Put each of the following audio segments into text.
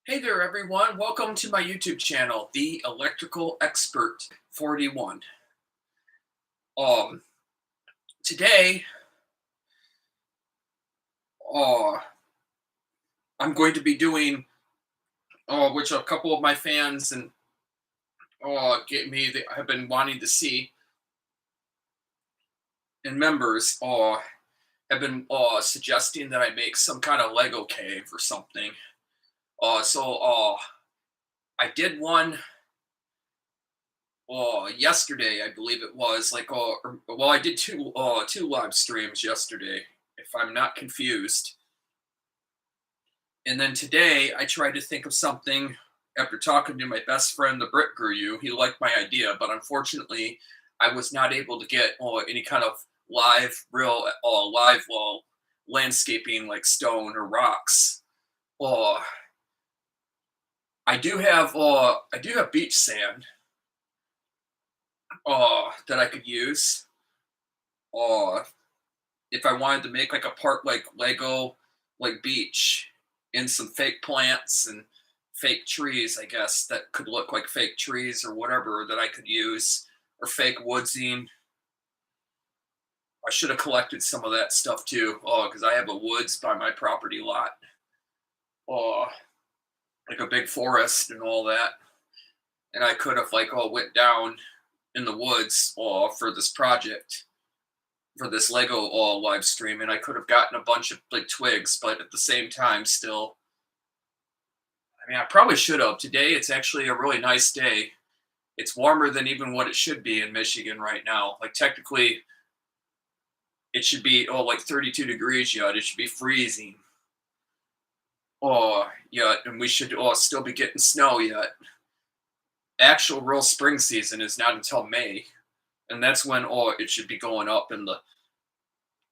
Hey there, everyone. Welcome to my YouTube channel, The Electrical Expert 41. Um, Today, uh, I'm going to be doing, which a couple of my fans and get me that have been wanting to see, and members have been suggesting that I make some kind of Lego cave or something. So I did one yesterday, I believe it was well, I did two live streams yesterday, if I'm not confused. And then today I tried to think of something after talking to my best friend, the Brit Guru. He liked my idea, but unfortunately, I was not able to get any kind of live landscaping like stone or rocks. Uh, I do have beach sand that I could use. Uh, if I wanted to make like a part like Lego like beach and some fake plants and fake trees, I guess that could look like fake trees or whatever that I could use, or fake woodsing. I should have collected some of that stuff too. Oh, because I have a woods by my property lot. Oh, like a big forest and all that. And I could have went down in the woods for this project, for this Lego live stream, and I could have gotten a bunch of like twigs, but at the same time, still, I mean, I probably should have. Today, it's actually a really nice day. It's warmer than even what it should be in Michigan right now. Like technically, it should be like 32 degrees yet. It should be freezing. Oh yeah, and we should still be getting snow yet. Actual real spring season is not until May, and that's when it should be going up in the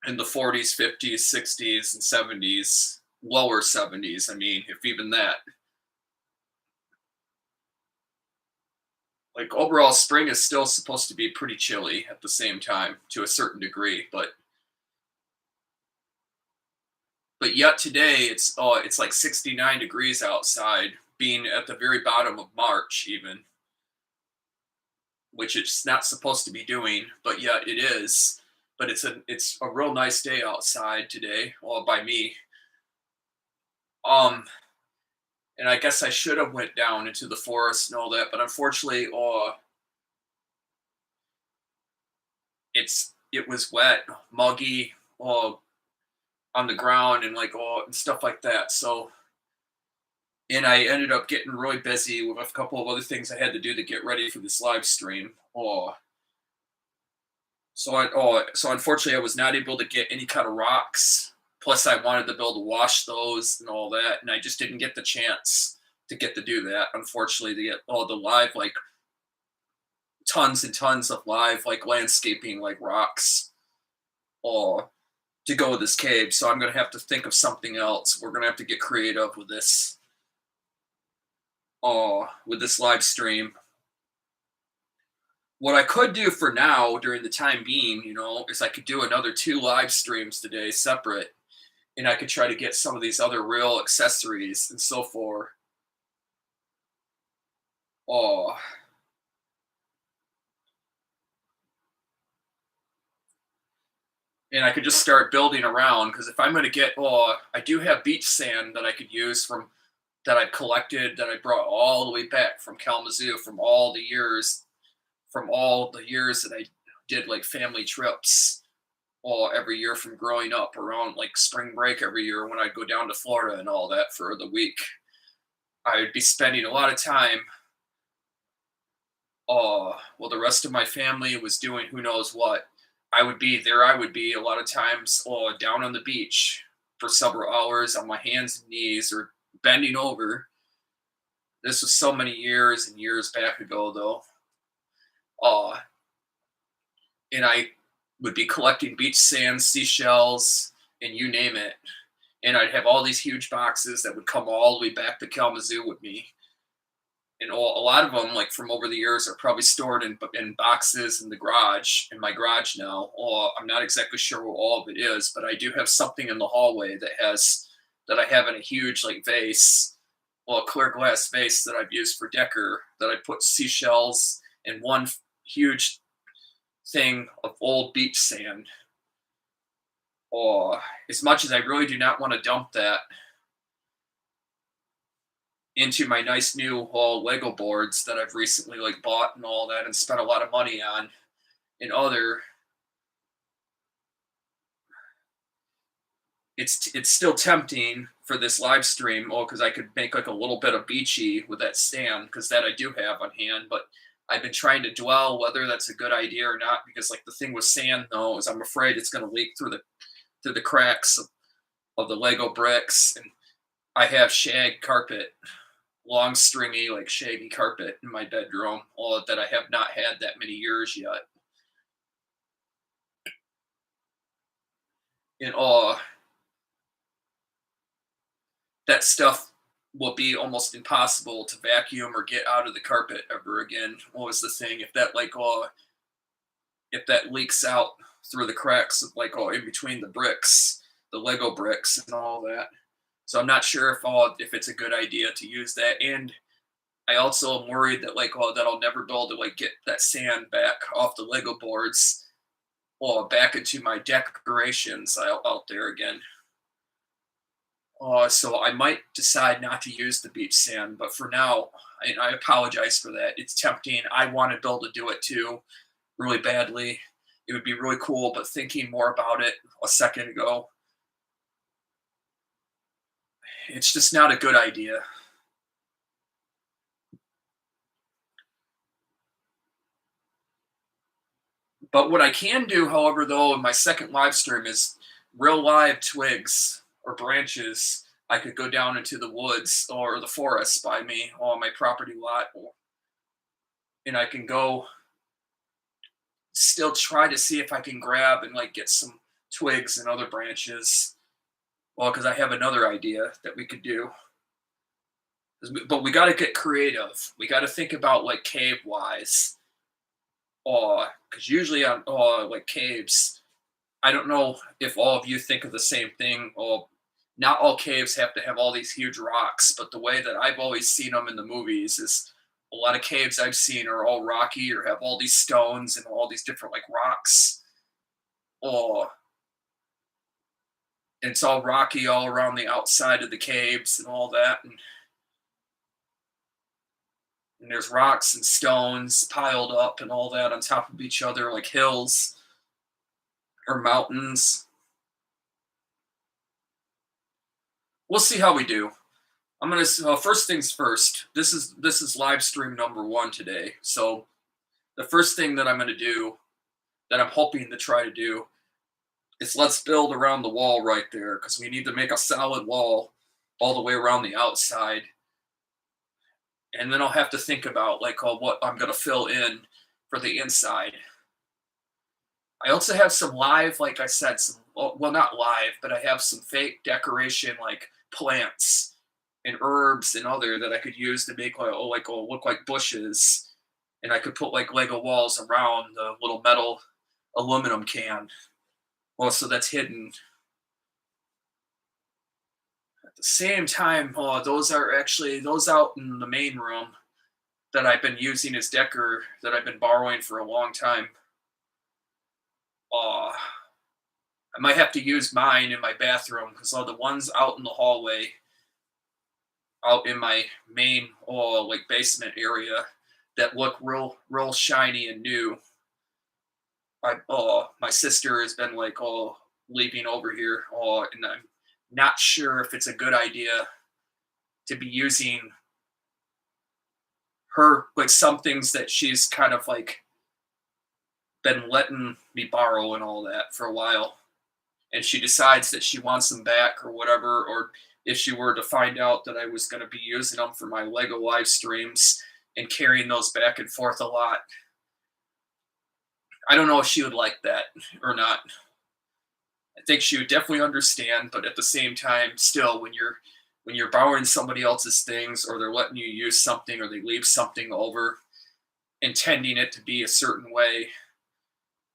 40s, 50s, 60s, and 70s, lower 70s. I mean, if even that. Like overall, spring is still supposed to be pretty chilly at the same time to a certain degree, but yet today it's like 69 degrees outside, being at the very bottom of March even, which it's not supposed to be doing, but yet it is. But it's a real nice day outside today, well by me. Um, and I guess I should have went down into the forest and all that, but unfortunately, it was wet, muggy, on the ground and and stuff like that. So, and I ended up getting really busy with a couple of other things I had to do to get ready for this live stream. So unfortunately I was not able to get any kind of rocks. Plus I wanted to be able to wash those and all that, and I just didn't get the chance to get to do that. Unfortunately, to get all the live tons and tons of live landscaping rocks uh to go with this cave. So I'm gonna have to think of something else. We're gonna have to get creative with this live stream. What I could do for now during the time being, is I could do another two live streams today separate, and I could try to get some of these other real accessories and so forth. Oh, and I could just start building around, because if I'm going to get, I do have beach sand that I could use from that I collected, that I brought all the way back from Kalamazoo, from all the years that I did like family trips all every year from growing up around like spring break every year when I'd go down to Florida and all that for the week. I would be spending a lot of time. Well, the rest of my family was doing who knows what. I would be there. I would be a lot of times down on the beach for several hours on my hands and knees or bending over. This was so many years and years back ago, though. Uh, and I would be collecting beach sand, seashells, and you name it. And I'd have all these huge boxes that would come all the way back to Kalamazoo with me. And a lot of them, like from over the years, are probably stored in boxes in the garage, in my garage now. I'm not exactly sure what all of it is, but I do have something in the hallway that has that I have in a huge like vase, well, clear glass vase that I've used for decor. That I put seashells and one huge thing of old beach sand. Oh, as much as I really do not want to dump that into my nice new Lego boards that I've recently like bought and all that and spent a lot of money on and other, it's still tempting for this live stream. Oh, because I could make like a little bit of beachy with that sand because that I do have on hand, but I've been trying to dwell whether that's a good idea or not because like the thing with sand though is I'm afraid it's going to leak through the cracks of the Lego bricks, and I have shag carpet, long stringy like shaggy carpet in my bedroom, all that I have not had that many years yet. And that stuff will be almost impossible to vacuum or get out of the carpet ever again. What was the thing? If that leaks out through the cracks of like in between the bricks, the Lego bricks and all that. So I'm not sure if it's a good idea to use that. And I also am worried that that I'll never be able to like get that sand back off the Lego boards or back into my decorations out there again. So I might decide not to use the beach sand, but for now, I apologize for that. It's tempting. I want to be able to do it too, really badly. It would be really cool, but thinking more about it a second ago, it's just not a good idea. But what I can do, however, though, in my second live stream is real live twigs or branches. I could go down into the woods or the forest by me on my property lot, and I can go still try to see if I can grab and like get some twigs and other branches. Well, because I have another idea that we could do. But we got to get creative. We got to think about like cave wise. Because usually on like caves, I don't know if all of you think of the same thing. Not all caves have to have all these huge rocks, but the way that I've always seen them in the movies is a lot of caves I've seen are all rocky or have all these stones and all these different like rocks. Oh, and it's all rocky all around the outside of the caves and all that. And there's rocks and stones piled up and all that on top of each other, like hills or mountains. We'll see how we do. I'm gonna first things first. This is live stream number one today. So the first thing that I'm gonna do, that I'm hoping to try to do, is let's build around the wall right there because we need to make a solid wall all the way around the outside, and then I'll have to think about like what I'm gonna fill in for the inside. I also have some live, like I said, some well, not live, but I have some fake decoration like plants and herbs and other that I could use to make look like bushes, and I could put like Lego walls around the little metal aluminum can. Well, so that's hidden. At the same time, those are actually those out in the main room that I've been using as decor that I've been borrowing for a long time. Uh, I might have to use mine in my bathroom because all the ones out in the hallway, out in my main like basement area, that look real shiny and new. My sister has been like leaving over here, and I'm not sure if it's a good idea to be using her like some things that she's kind of like been letting me borrow and all that for a while, and she decides that she wants them back or whatever, or if she were to find out that I was going to be using them for my Lego live streams and carrying those back and forth a lot. I don't know if she would like that or not. I think she would definitely understand, but at the same time, still, when you're borrowing somebody else's things, or they're letting you use something, or they leave something over, intending it to be a certain way,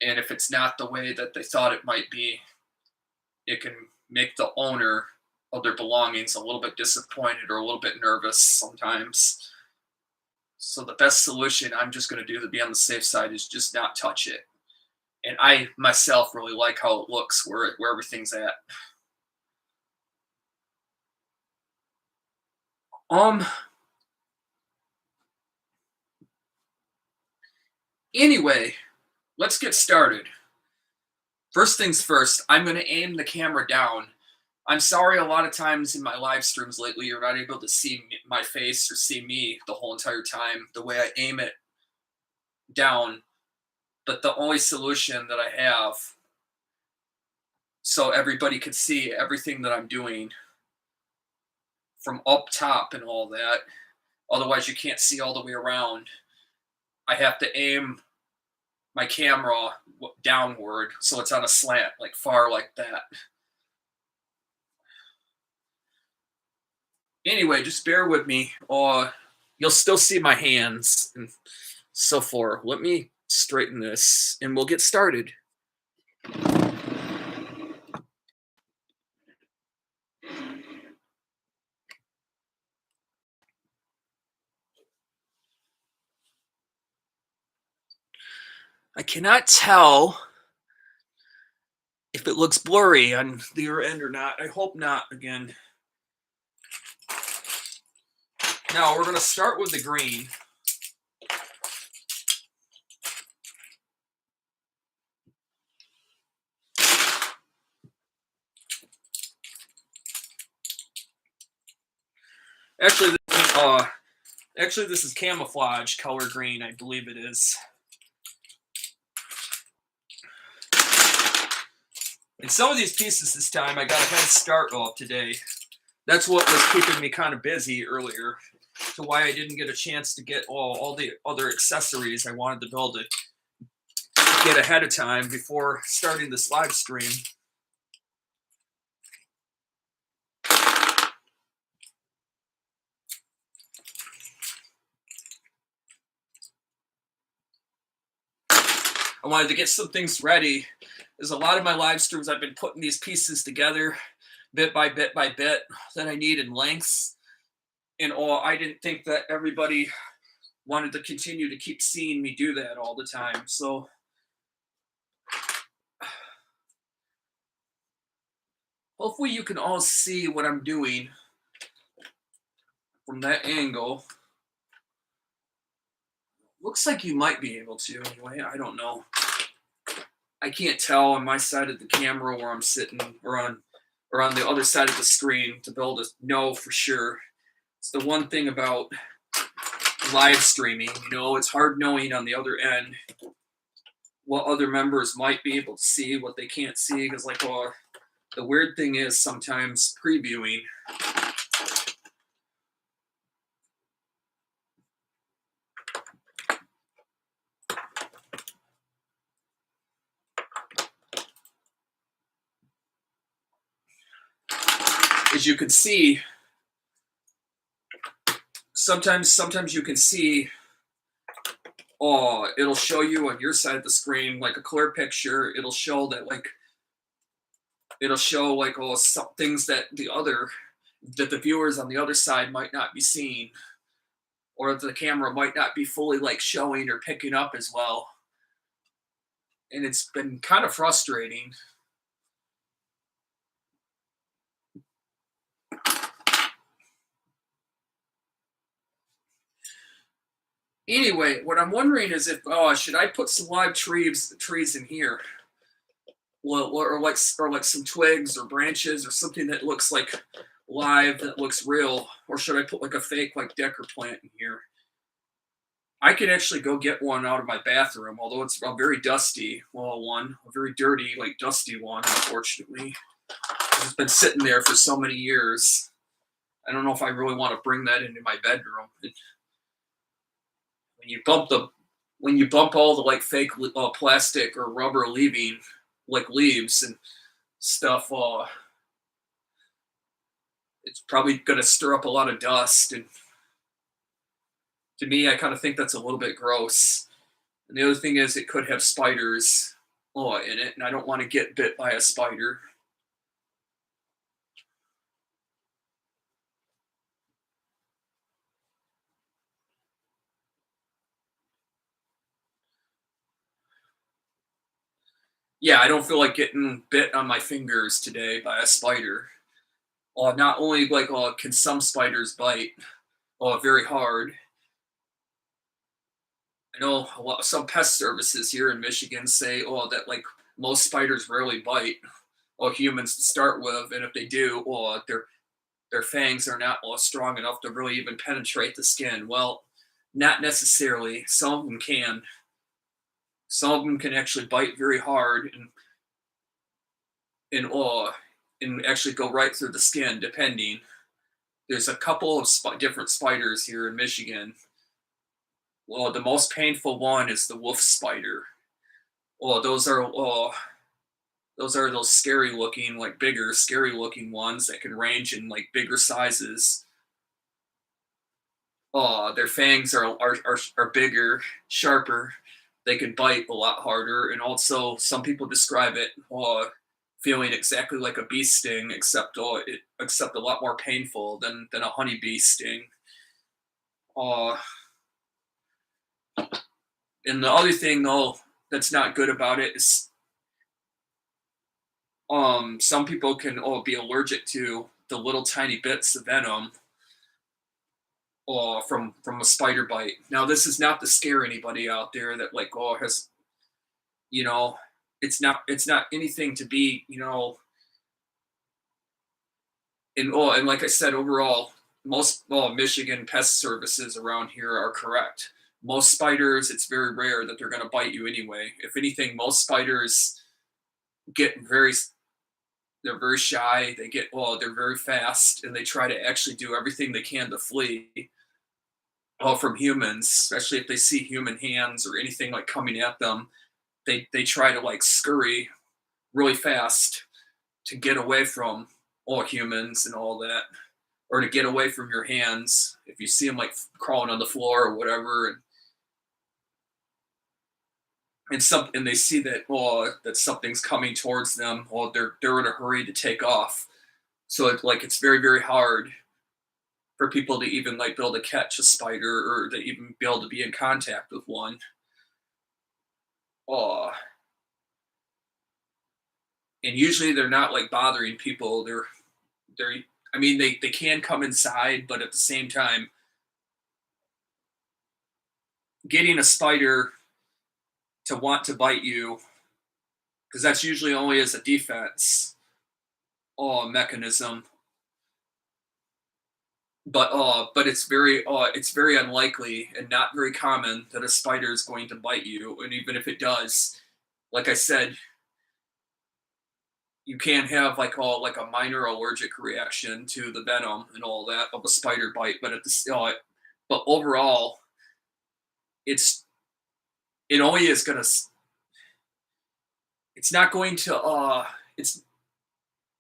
and if it's not the way that they thought it might be, it can make the owner other belongings, a little bit disappointed or a little bit nervous sometimes. So the best solution I'm just going to do to be on the safe side is just not touch it. And I myself really like how it looks where everything's at. Um. Anyway, let's get started. First things first, I'm going to aim the camera down. I'm sorry, a lot of times in my live streams lately, you're not able to see my face or see me the whole entire time the way I aim it down. But the only solution that I have, so everybody can see everything that I'm doing from up top and all that, otherwise, you can't see all the way around. I have to aim my camera downward so it's on a slant, like far like that. Anyway, just bear with me. You'll still see my hands and so forth. Let me straighten this and we'll get started. I cannot tell if it looks blurry on the other end or not. I hope not again. Now we're going to start with the green. Actually, this is camouflage color green, I believe it is. And some of these pieces this time, I got a head start off today. That's what was keeping me kind of busy earlier, to why I didn't get a chance to get all the other accessories I wanted to build it get ahead of time before starting this live stream. I wanted to get some things ready. There's a lot of my live streams I've been putting these pieces together bit by bit by bit that I need in lengths. And I didn't think that everybody wanted to continue to keep seeing me do that all the time. So hopefully you can all see what I'm doing from that angle. Looks like you might be able to anyway. I don't know. I can't tell on my side of the camera where I'm sitting or on the other side of the screen to be able to know for sure. It's the one thing about live streaming, it's hard knowing on the other end what other members might be able to see, what they can't see, because the weird thing is sometimes previewing. As you can see, sometimes you can see, it'll show you on your side of the screen like a clear picture. It'll show some things that the viewers on the other side might not be seeing, or the camera might not be fully showing or picking up as well. And it's been kind of frustrating. Anyway, what I'm wondering is if should I put some live trees in here, or like some twigs or branches or something that looks like live, that looks real, or should I put a fake Decker plant in here? I could actually go get one out of my bathroom, although it's a very dusty, a very dirty, dusty one, unfortunately. It's been sitting there for so many years. I don't know if I really want to bring that into my bedroom. When you bump all the fake plastic or rubber leaves and stuff, it's probably going to stir up a lot of dust. And to me, I kind of think that's a little bit gross. And the other thing is it could have spiders in it, and I don't want to get bit by a spider. Yeah, I don't feel like getting bit on my fingers today by a spider. Not only like can some spiders bite very hard. I know some pest services here in Michigan say that like most spiders rarely bite humans to start with, and if they do, their fangs are not strong enough to really even penetrate the skin. Well, not necessarily. Some of them can. Some of them can actually bite very hard and and actually go right through the skin, depending. There's a couple of different spiders here in Michigan. Well, the most painful one is the wolf spider. Well, those are those scary looking, like bigger, scary looking ones that can range in like bigger sizes. Their fangs are bigger, sharper. They can bite a lot harder, and also some people describe it feeling exactly like a bee sting, except a lot more painful than a honeybee sting. Uh, and the other thing though that's not good about it is some people can be allergic to the little tiny bits of venom from a spider bite. Now this is not to scare anybody out there that like has you know it's not anything to be and like I said, overall most Michigan pest services around here are correct. Most spiders, it's very rare that they're going to bite you anyway. If anything, most spiders get they're very shy. They're very fast, and they try to actually do everything they can to flee from humans, especially if they see human hands or anything like coming at them. They try to like scurry really fast to get away from all humans and all that, or to get away from your hands if you see them like crawling on the floor or whatever, and they see that that something's coming towards them. They're in a hurry to take off. So it's very very hard for people to even like be able to catch a spider or to even be able to be in contact with one. Uh, and usually they're not like bothering people. They're I mean they can come inside, but at the same time, getting a spider to want to bite you, because that's usually only as a defense mechanism. But it's very unlikely and not very common that a spider is going to bite you. And even if it does, like I said, you can have like a minor allergic reaction to the venom and all that of a spider bite. But overall, it's it only is gonna it's not going to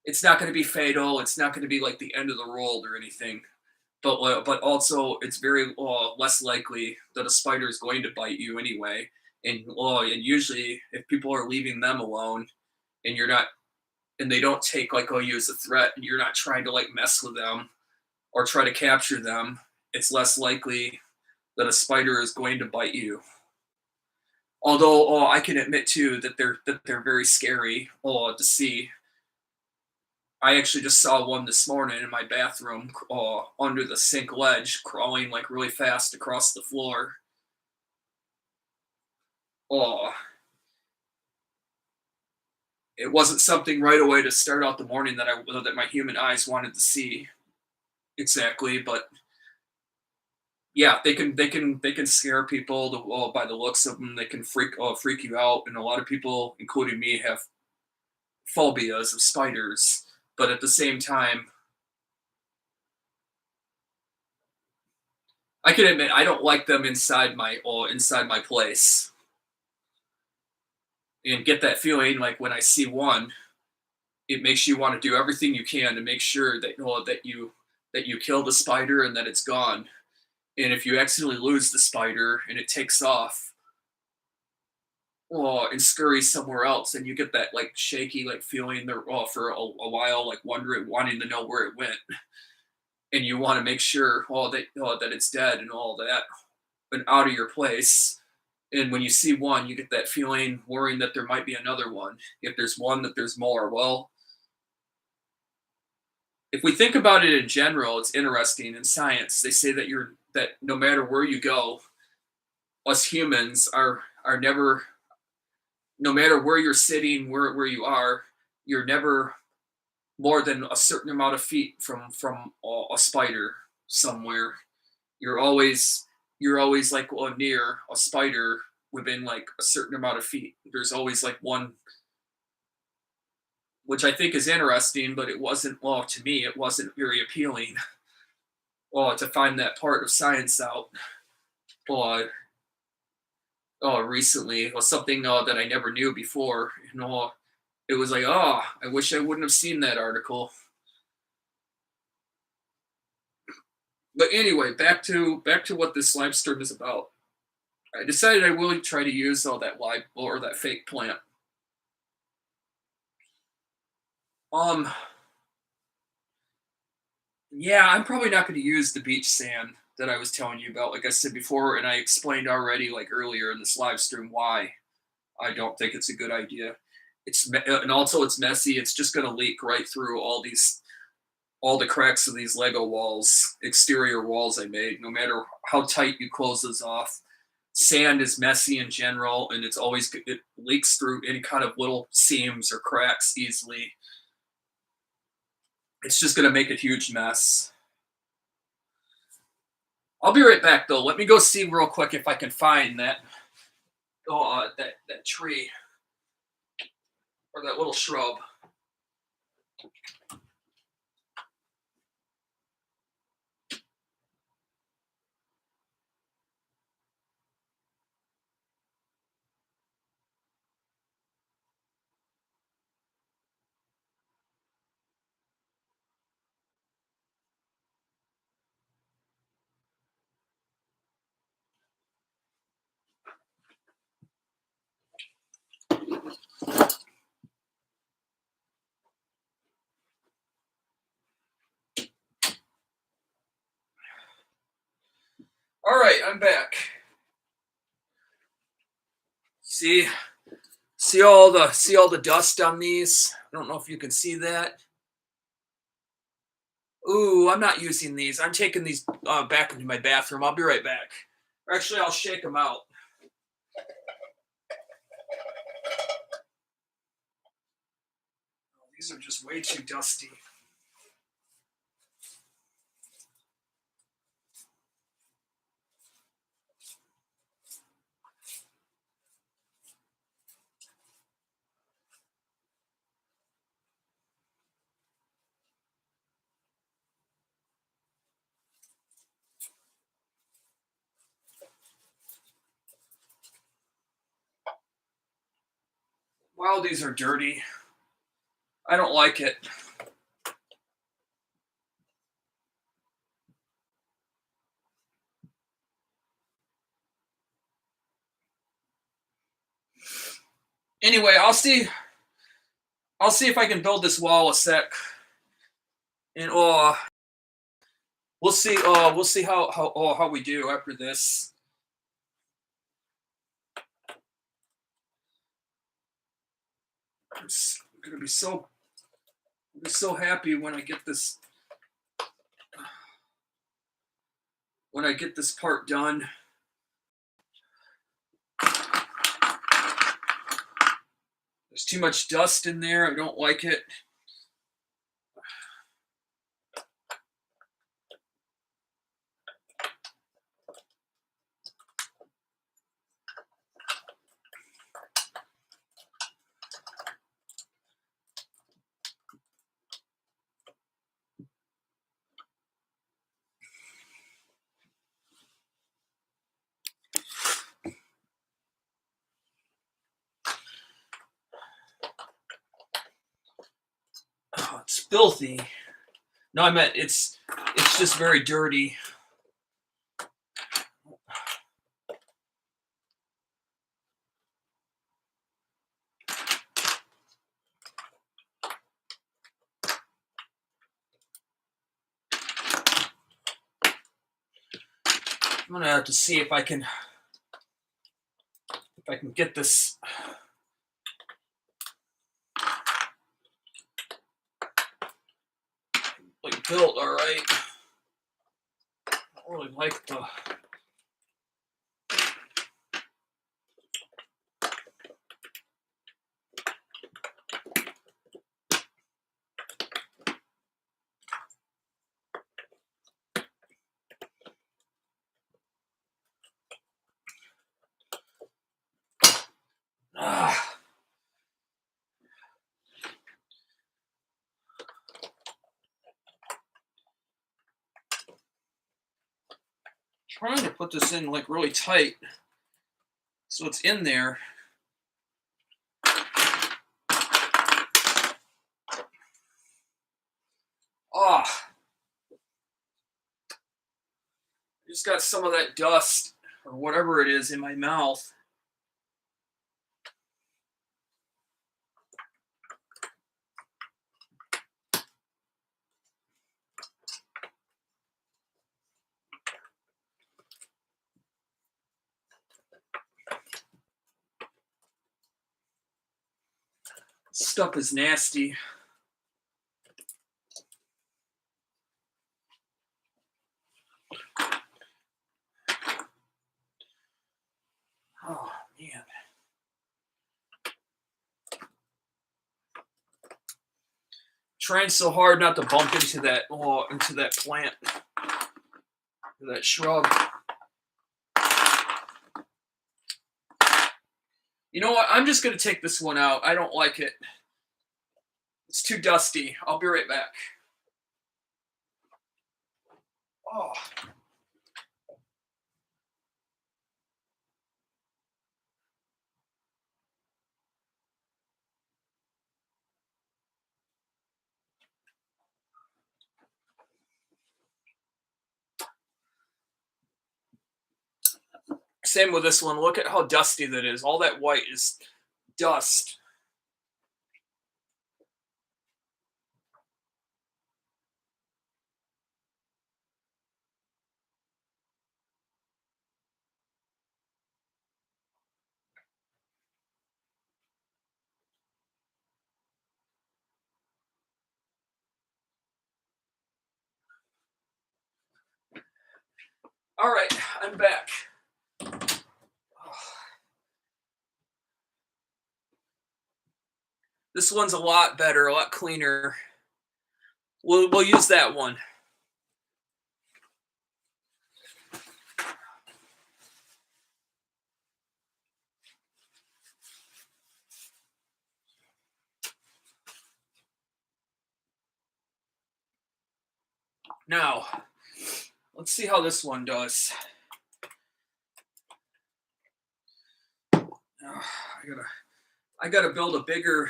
it's not going to be fatal. It's not going to be like the end of the world or anything. But also it's very less likely that a spider is going to bite you anyway. And usually if people are leaving them alone and you're not and they don't take like you as a threat and you're not trying to like mess with them or try to capture them, it's less likely that a spider is going to bite you. Although I can admit too that they're very scary to see. I actually just saw one this morning in my bathroom under the sink ledge, crawling like really fast across the floor. Oh, it wasn't something right away to start out the morning that my human eyes wanted to see exactly, but yeah, they can scare people by the looks of them. They can freak you out, and a lot of people, including me, have phobias of spiders. But at the same time, I can admit I don't like them inside my place, and get that feeling like when I see one, it makes you want to do everything you can to make sure that you kill the spider and that it's gone. And if you accidentally lose the spider and it takes off and scurries somewhere else, and you get that like shaky like feeling there for a while, like wanting to know where it went, and you want to make sure that it's dead and all that, and out of your place. And when you see one, you get that feeling, worrying that there might be another one. If there's one, that there's more. Well, if we think about it in general, it's interesting. In science, they say that no matter where you go, us humans are never, no matter where you're sitting, where you are, you're never more than a certain amount of feet from a spider somewhere. You're always like near a spider within like a certain amount of feet. There's always like one, which I think is interesting, but it wasn't, well, to me, it wasn't very appealing. Well, to find that part of science out, uh, recently was something that I never knew before. It was like, oh, I wish I wouldn't have seen that article. But anyway, back to what this live stream is about. I decided I will try to use all that live or that fake plant. Um, yeah, I'm probably not going to use the beach sand that I was telling you about. Like I said before, and I explained already, like earlier in this live stream, why I don't think it's a good idea. And also it's messy. It's just going to leak right through all the cracks of these Lego walls, exterior walls I made. No matter how tight you close those off, sand is messy in general, and it leaks through any kind of little seams or cracks easily. It's just going to make a huge mess. I'll be right back though. Let me go see real quick if I can find that tree or that little shrub. All right, I'm back. See all the dust on these? I don't know if you can see that. Ooh, I'm not using these. I'm taking these back into my bathroom. I'll be right back. Or actually, I'll shake them out. Oh, these are just way too dusty. Wow, these are dirty. I don't like it. Anyway, I'll see if I can build this wall a sec. And we'll see how we do after this. I'm gonna be so happy when I get this part done. There's too much dust in there. I don't like it. Oh, it's filthy. No, I meant it's just very dirty. I'm gonna have to see if I can if I can get this like built all right. I don't really like the trying to put this in like really tight so it's in there. Oh, I just got some of that dust or whatever it is in my mouth. Stuff is nasty. Oh man. Trying so hard not to bump into that plant, that shrub. You know what? I'm just gonna take this one out. I don't like it. It's too dusty. I'll be right back. Oh. Same with this one. Look at how dusty that is. All that white is dust. All right, I'm back. This one's a lot better, a lot cleaner. We'll use that one. Now, let's see how this one does. I gotta build a bigger.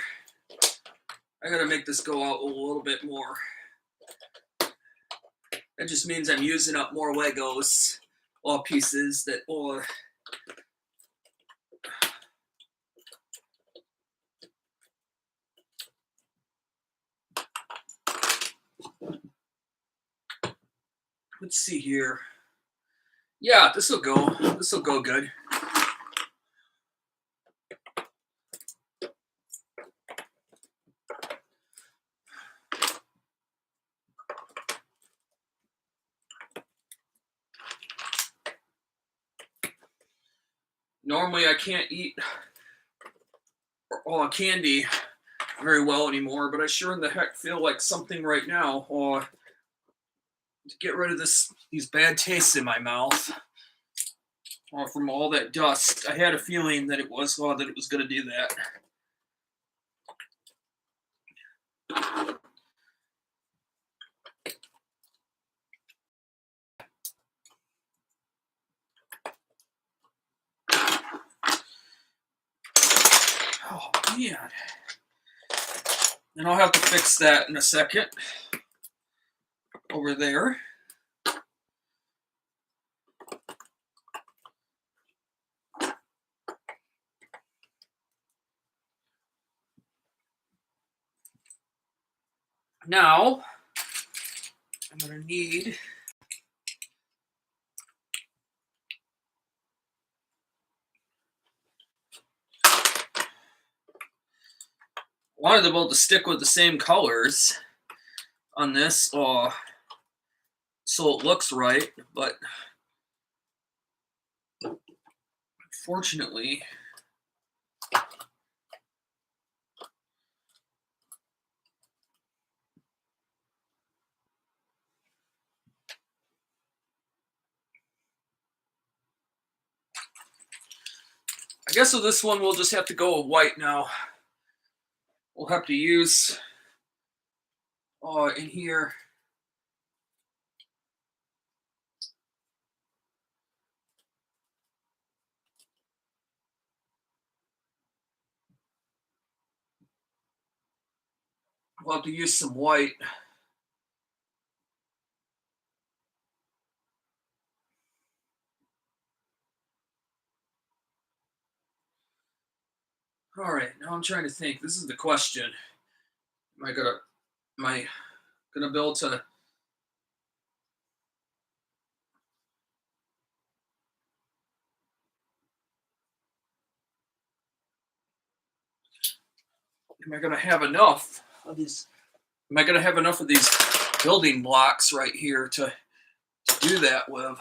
I gotta make this go out a little bit more. That just means I'm using up more Legos or pieces that or. Let's see here. Yeah, this will go. This will go good. Normally, I can't eat candy very well anymore, but I sure in the heck feel like something right now to get rid of these bad tastes in my mouth from all that dust. I had a feeling that it was going to do that. Oh man. And I'll have to fix that in a second. Over there. Now, I'm going to need wanted them both to stick with the same colors on this, so it looks right, but unfortunately, I guess with this one we'll just have to go with white now. We'll have to use in here. We'll have to use some white. All right, now I'm trying to think. This is the question. Am I gonna be able to? Am I gonna have enough of these? Am I gonna have enough of these building blocks right here to do that with?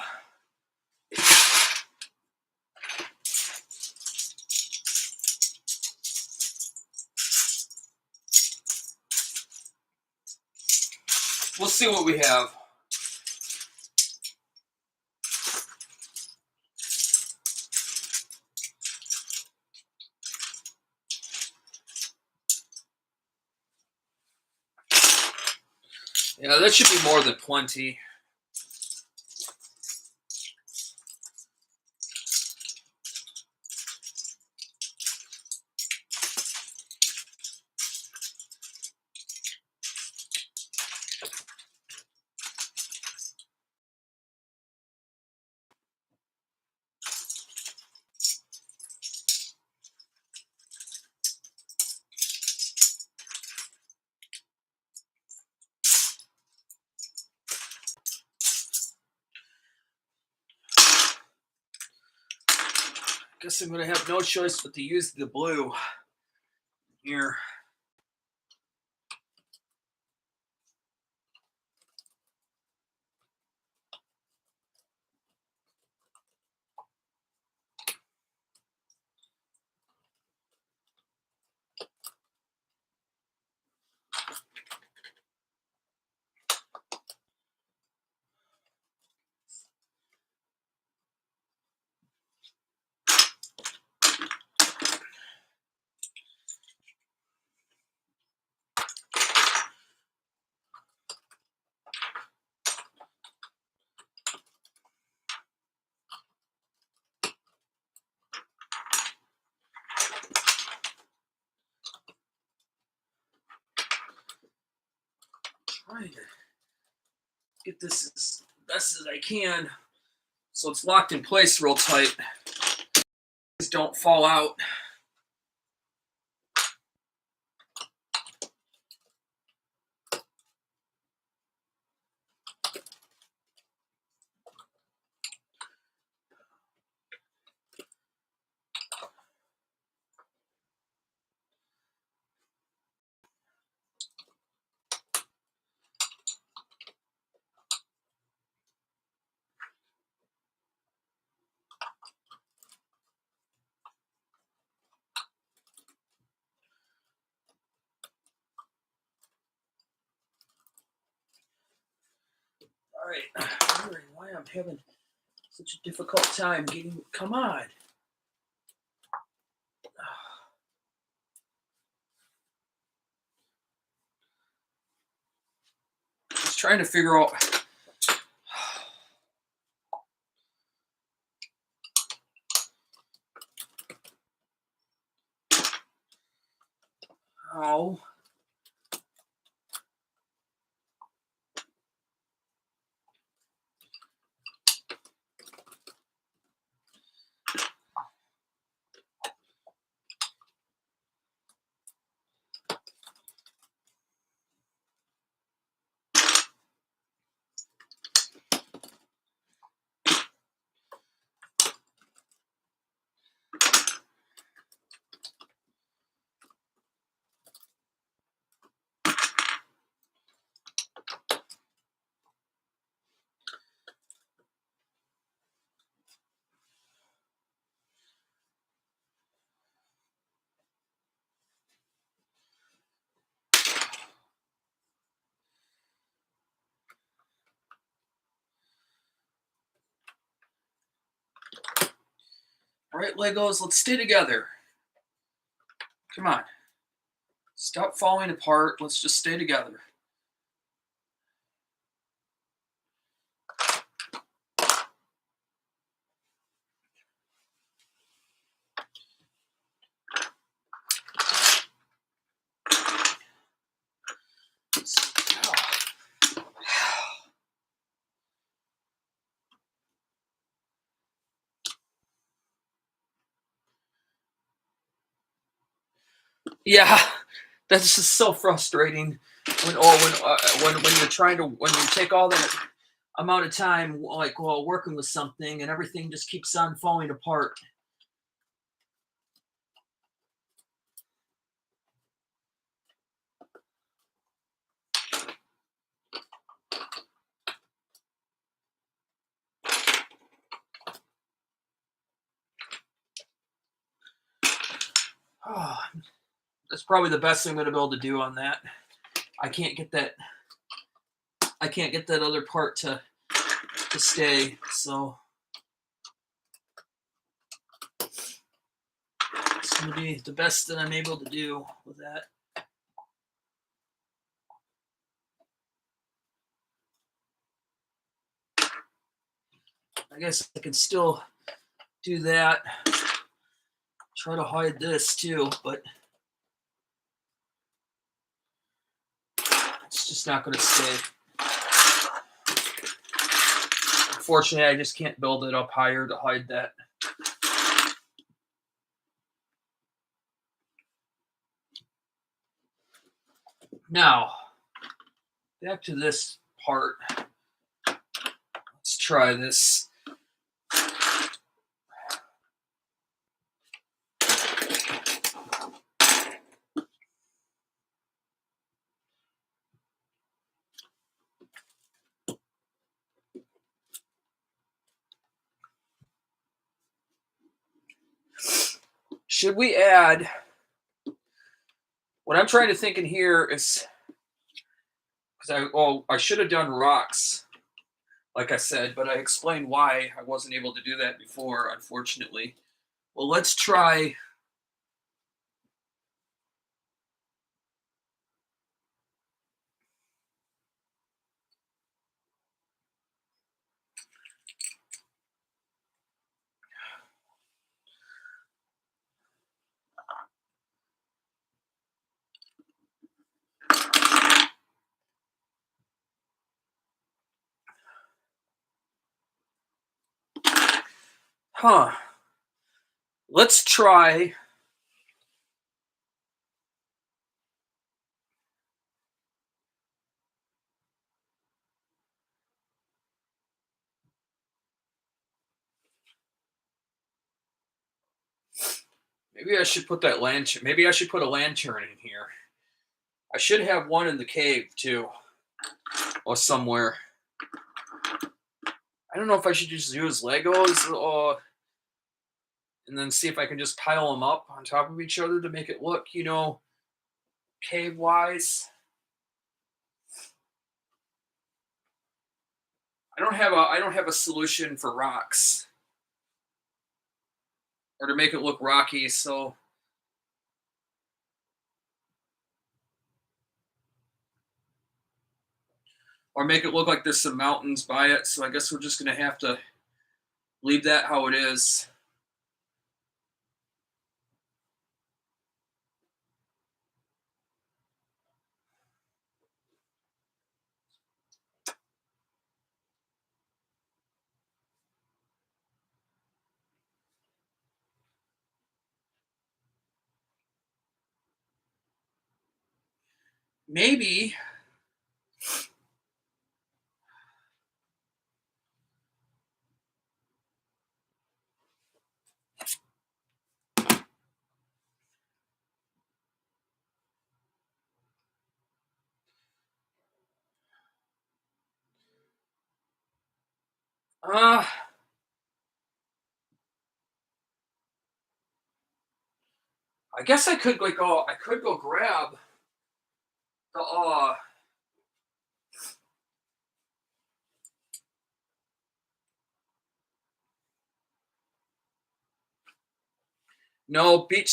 We'll see what we have. Yeah, that should be more than plenty. Guess I'm gonna have no choice but to use the blue here. Trying to get this as best as I can so it's locked in place real tight. These don't fall out. All right, I'm wondering why I'm having such a difficult time getting. Come on. Just trying to figure out. How. All right, Legos, let's stay together. Come on. Stop falling apart. Let's just stay together. Yeah, that's just so frustrating when you're trying to when you take all that amount of time like while working with something and everything just keeps on falling apart. Oh, that's probably the best thing I'm going to be able to do on that. I can't get that. I can't get that other part to stay. So it's going to be the best that I'm able to do with that. I guess I can still do that. Try to hide this too, but it's just not going to stay. Unfortunately, I just can't build it up higher to hide that. Now, back to this part. Let's try this. Should we add, what I'm trying to think in here is, because I should have done rocks, like I said, but I explained why I wasn't able to do that before, unfortunately. Well, let's try. Let's try. Maybe I should put that lantern. Maybe I should put a lantern in here. I should have one in the cave too, or somewhere. I don't know if I should just use Legos or and then see if I can just pile them up on top of each other to make it look, cave wise. I don't have a solution for rocks or to make it look rocky, so or make it look like there's some mountains by it. So I guess we're just gonna have to leave that how it is. Maybe uh I guess I could I could go grab the No, beach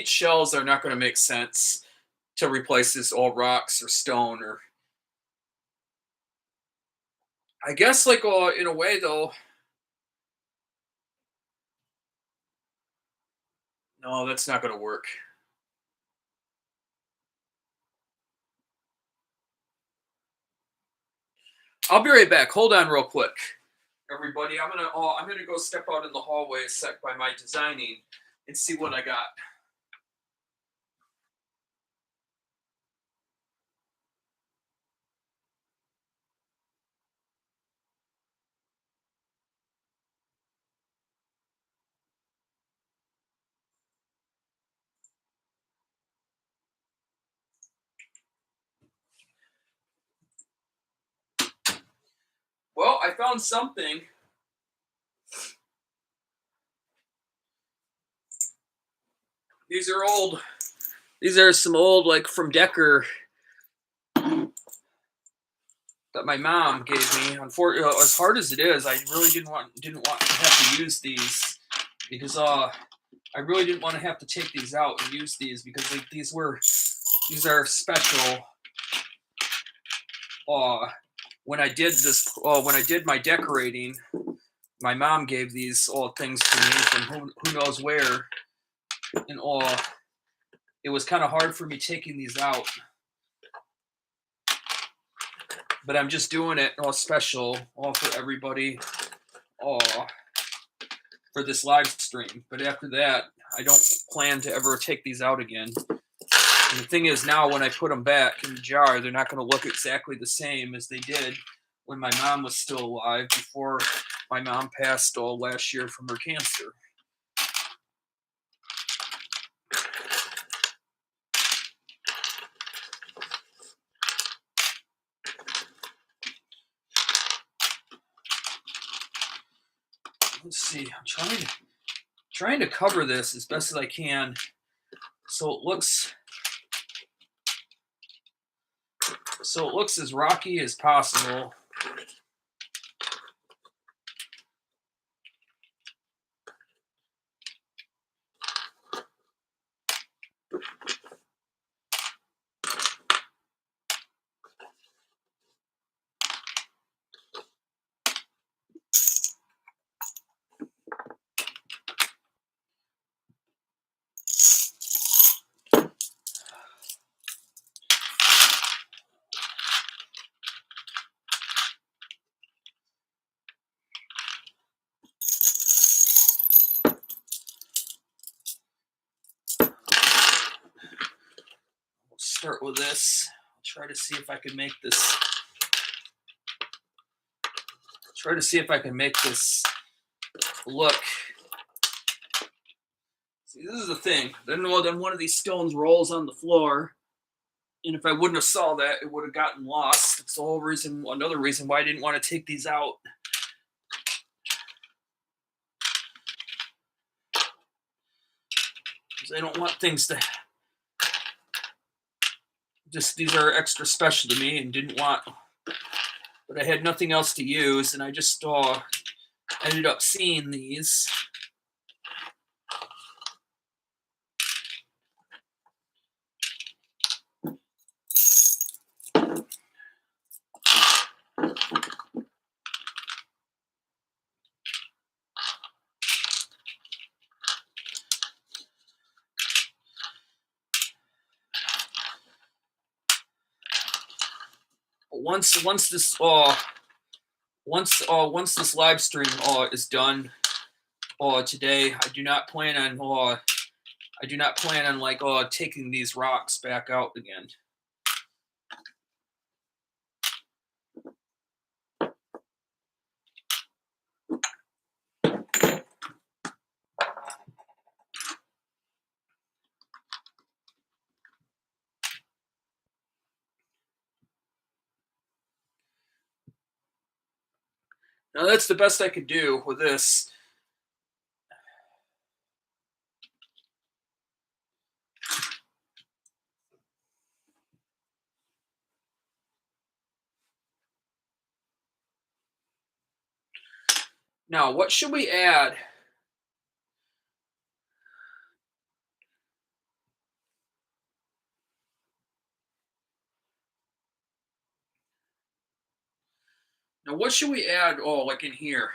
shells are not going to make sense to replace this all rocks or stone or I guess like in a way though. No, that's not going to work. I'll be right back. Hold on real quick, everybody. I'm gonna go step out in the hallway a sec by my designing and see what I got. Well, I found something. These are old. These are some old like from Decker that my mom gave me. Unfortunately, as hard as it is, I really didn't want to have to use these because I really didn't want to have to take these out and use these because like these are special. Uh, when I did my decorating, my mom gave these all things to me from who knows where, and all. It was kind of hard for me taking these out, but I'm just doing it all special, all for everybody, all for this live stream. But after that, I don't plan to ever take these out again. And the thing is, now when I put them back in the jar, they're not going to look exactly the same as they did when my mom was still alive before my mom passed all last year from her cancer. Let's see. I'm trying to cover this as best as I can, so it looks as rocky as possible. We'll start with this. I'll try to see if I can make this. Try to see if I can make this look. See, this is the thing. Then one of these stones rolls on the floor, and if I wouldn't have saw that, it would have gotten lost. That's the whole reason. Another reason why I didn't want to take these out. Because I don't want things to just these are extra special to me and didn't want but I had nothing else to use and I just ended up seeing these. Once this once this live stream is done today, I do not plan on like taking these rocks back out again. Now that's the best I could do with this. Now, what should we add? Now, what should we add? Oh, like in here.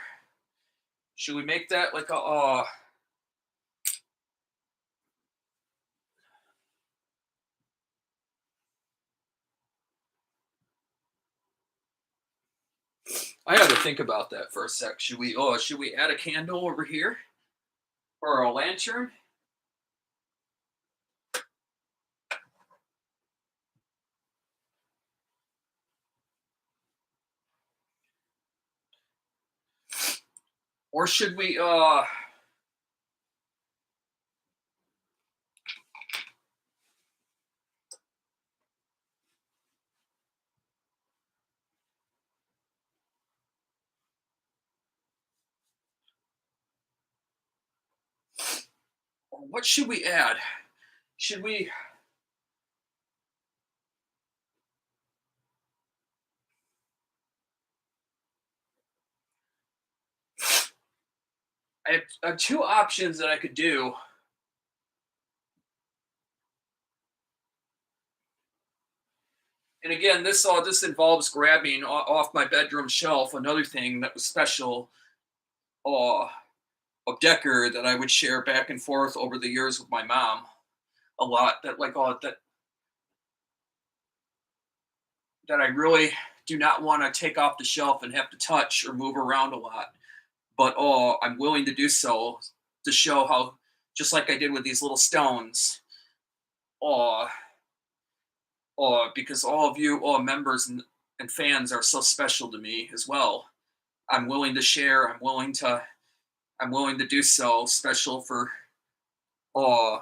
Should we make that like a? I had to think about that for a sec. Should we? Oh, should we add a candle over here or a lantern? Or should we? What should we add? Should we? I have two options that I could do. And again, this involves grabbing off my bedroom shelf another thing that was special uh, of Decker that I would share back and forth over the years with my mom a lot. That I really do not want to take off the shelf and have to touch or move around a lot. But I'm willing to do so to show how, just like I did with these little stones. Uh, because all of you, all members and fans are so special to me as well. I'm willing to share. I'm willing to do so special for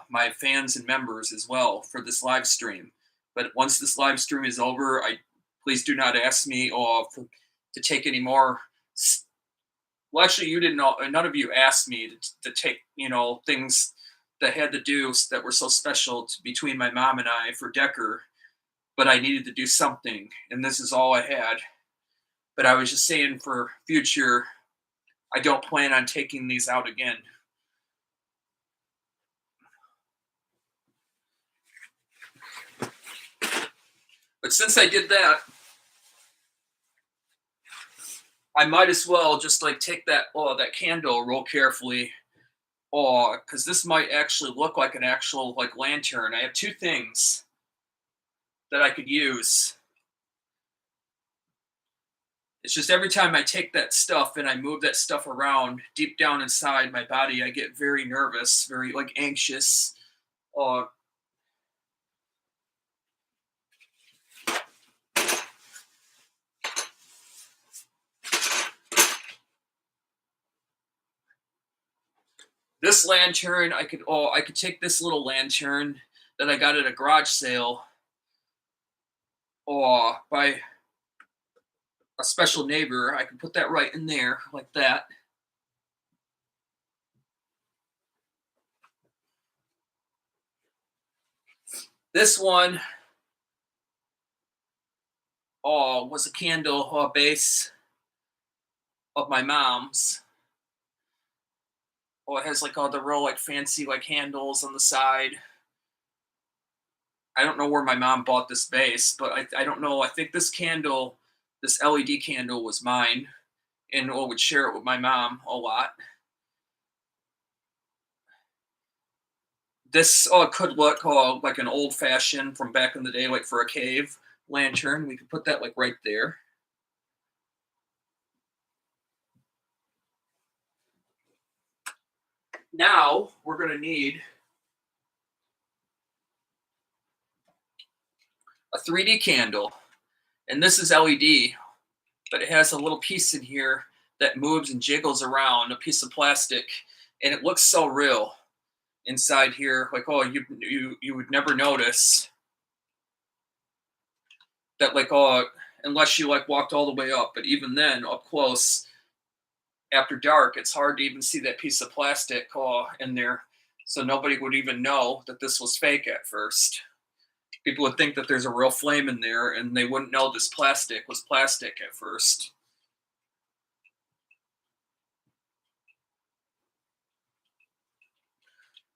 my fans and members as well for this live stream. But once this live stream is over, I please do not ask me to take any more. Well, actually, you didn't know. None of you asked me to take things that had to do that were so special between my mom and I for Decker. But I needed to do something, and this is all I had. But I was just saying for future, I don't plan on taking these out again. But since I did that, I might as well just like take that candle real carefully. Because this might actually look like an actual like lantern. I have two things that I could use. It's just every time I take that stuff and I move that stuff around deep down inside my body, I get very nervous, very like anxious. Uh, this lantern, I could take this little lantern that I got at a garage sale, by a special neighbor. I can put that right in there like that. This one, was a candle base of my mom's. It has like all the real like fancy like handles on the side. I don't know where my mom bought this base, but I don't know. I think this LED candle was mine, and I would share it with my mom a lot. This could look like an old fashioned from back in the day, like for a cave lantern. We could put that like right there. Now we're going to need a 3D candle, and this is LED, but it has a little piece in here that moves and jiggles around, a piece of plastic, and it looks so real inside here. Like, you would never notice that, like, unless you like walked all the way up. But even then, up close, after dark, it's hard to even see that piece of plastic in there. So nobody would even know that this was fake at first. People would think that there's a real flame in there, and they wouldn't know this plastic was plastic at first.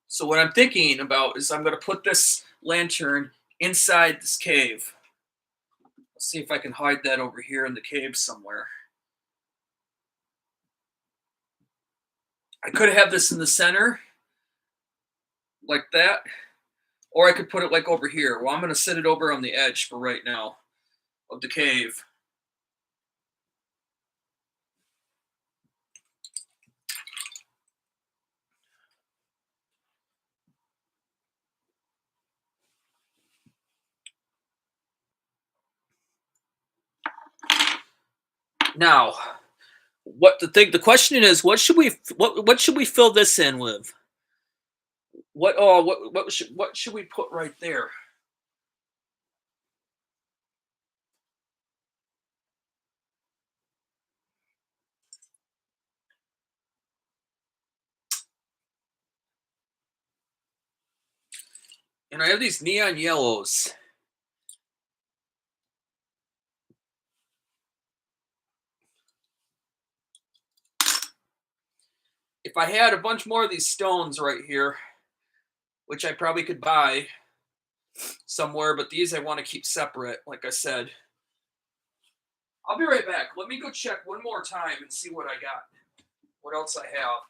So what I'm thinking about is I'm going to put this lantern inside this cave. Let's see if I can hide that over here in the cave somewhere. I could have this in the center, like that, or I could put it like over here. Well, I'm going to set it over on the edge for right now of the cave. Now, the question is, what should we fill this in with? What should we put right there? And I have these neon yellows. If I had a bunch more of these stones right here, which I probably could buy somewhere, but these I want to keep separate, like I said. I'll be right back. Let me go check one more time and see what I got. What else I have.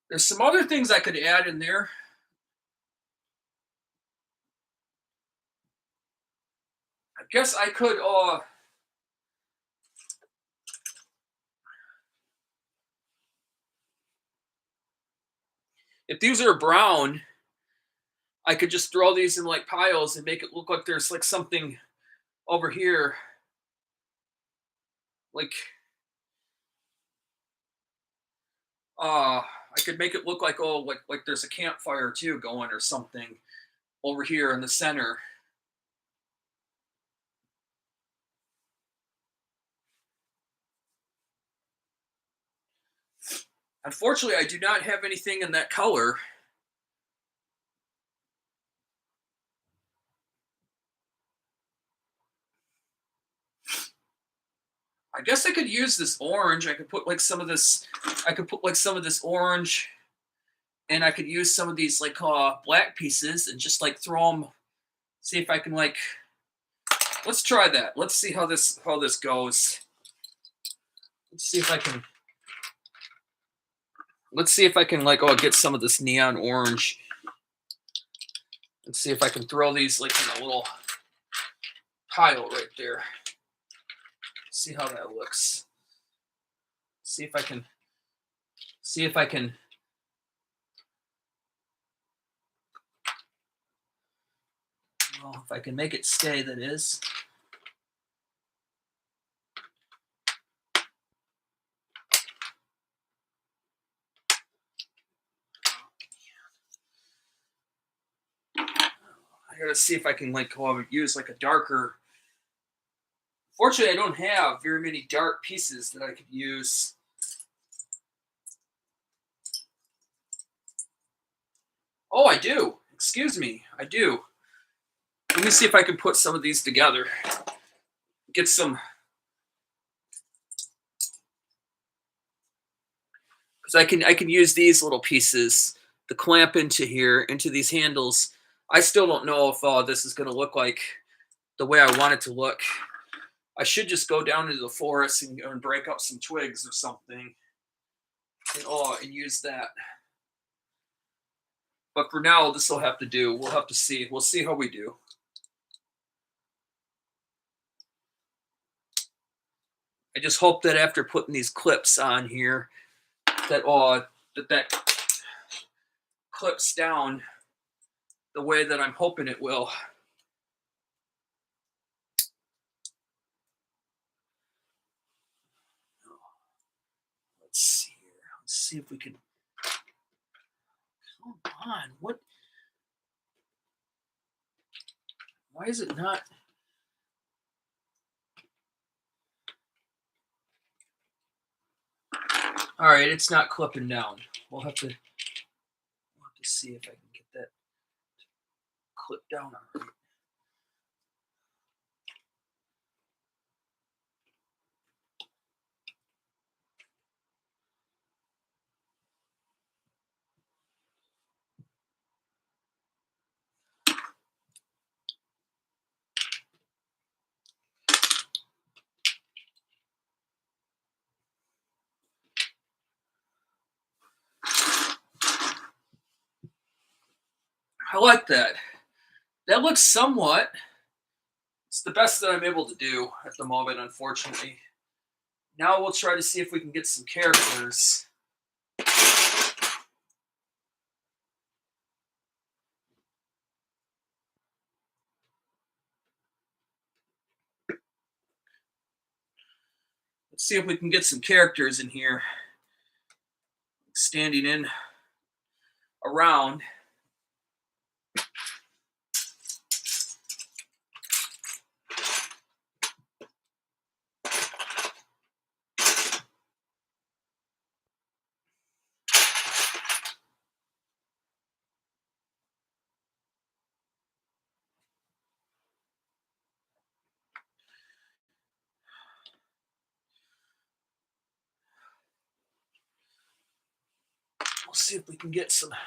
There's some other things I could add in there. I guess I could if these are brown, I could just throw these in like piles and make it look like there's like something over here. Like I could make it look like like there's a campfire too going or something over here in the center. Unfortunately, I do not have anything in that color. I guess I could use this orange. I could put like some of this. I could put like some of this orange, and I could use some of these like black pieces and just like throw them. See if I can like. Let's try that. Let's see how this goes. Let's see if I can. Let's see if I can like get some of this neon orange. Let's see if I can throw these like in a little pile right there. See how that looks. See if I can. See if I can. Well, if I can make it stay, that is. I gotta see if I can like use like a darker. Fortunately, I don't have very many dark pieces that I could use. Oh, I do. Excuse me, I do. Let me see if I can put some of these together. Get some. Because I can use these little pieces to clamp into here, into these handles. I still don't know if this is going to look like the way I want it to look. I should just go down into the forest and break up some twigs or something and use that. But for now, this will have to do. We'll have to see. We'll see how we do. I just hope that after putting these clips on here, that clips down the way that I'm hoping it will. Let's see here. Let's see if we can. Come on, what? Why is it not? All right, it's not clipping down. We'll have to see if I can get that clip down all right. I like that. That looks somewhat. It's the best that I'm able to do at the moment, unfortunately. Now we'll try to see if we can get some characters. Let's see if we can get some characters in here standing in around. We'll see if we can get some. I'm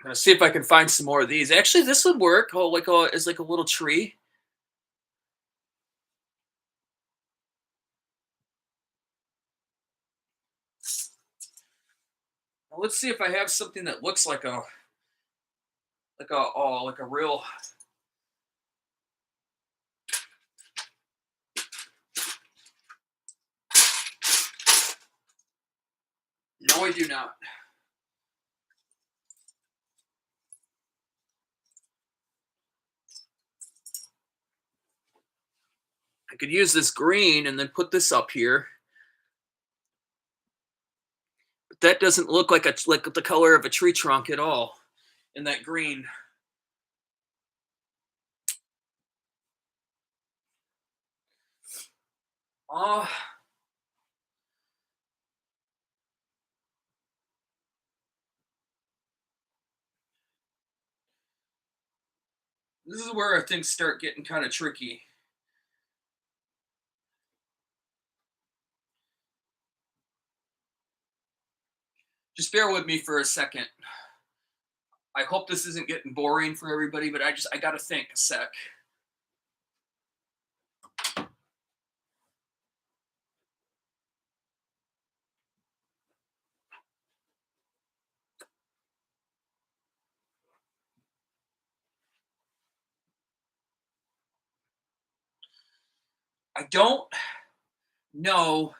gonna see if I can find some more of these. Actually, this would work. Oh, like as like a little tree. Now, let's see if I have something that looks like a like a real. No, I do not. I could use this green and then put this up here. But that doesn't look like the color of a tree trunk at all in that green. Oh, this is where things start getting kind of tricky. Just bear with me for a second. I hope this isn't getting boring for everybody, but I gotta think a sec. I don't know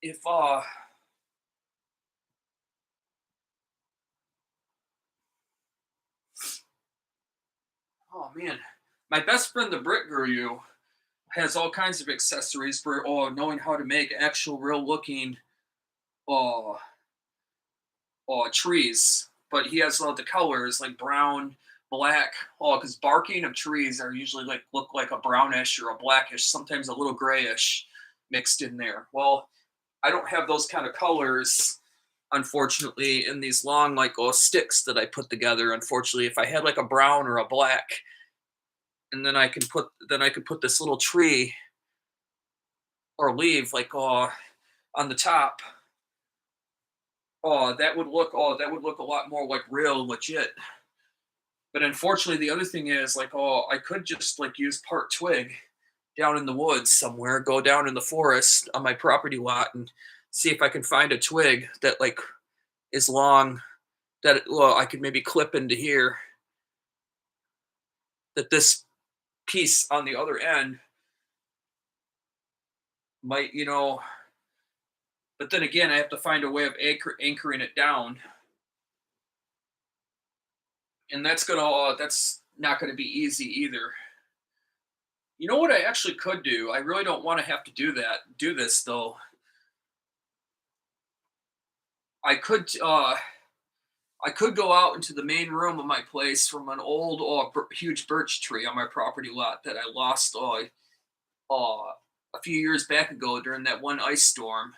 if oh man, my best friend the Brit Guru has all kinds of accessories for knowing how to make actual real looking uh trees, but he has all the colors like brown, black. Oh, because barking of trees are usually like look like a brownish or a blackish, sometimes a little grayish mixed in there. Well, I don't have those kind of colors, unfortunately, in these long like sticks that I put together. Unfortunately, if I had like a brown or a black, and then I could put this little tree or leaf like on the top. That would look a lot more like real legit. But unfortunately, the other thing is like I could just like use part twig down in the woods somewhere, go down in the forest on my property lot and see if I can find a twig that like is long that I could maybe clip into here that this piece on the other end might, but then again, I have to find a way of anchoring it down. And that's not gonna be easy either. You know what I actually could do? I really don't want to have to do this though. I could uh I could go out into the main room of my place from an old huge birch tree on my property lot that I lost a few years back ago during that one ice storm.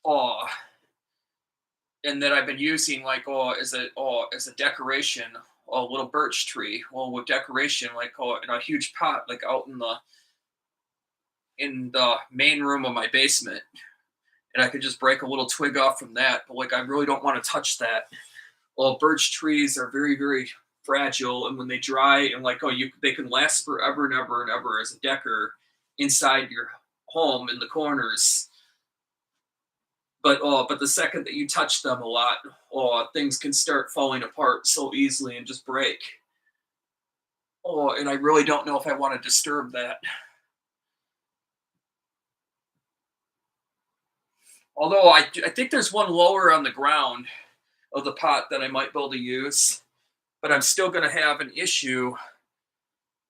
Uh and that I've been using like as a decoration, a little birch tree, well with decoration like in a huge pot like out in the main room of my basement, and I could just break a little twig off from that. But like I really don't want to touch that. Well, birch trees are very very. fragile, and when they dry and like they can last forever and ever and ever as a decor inside your home in the corners. But the second that you touch them a lot, things can start falling apart so easily and just break. And I really don't know if I want to disturb that. Although I think there's one lower on the ground of the pot that I might be able to use, but I'm still going to have an issue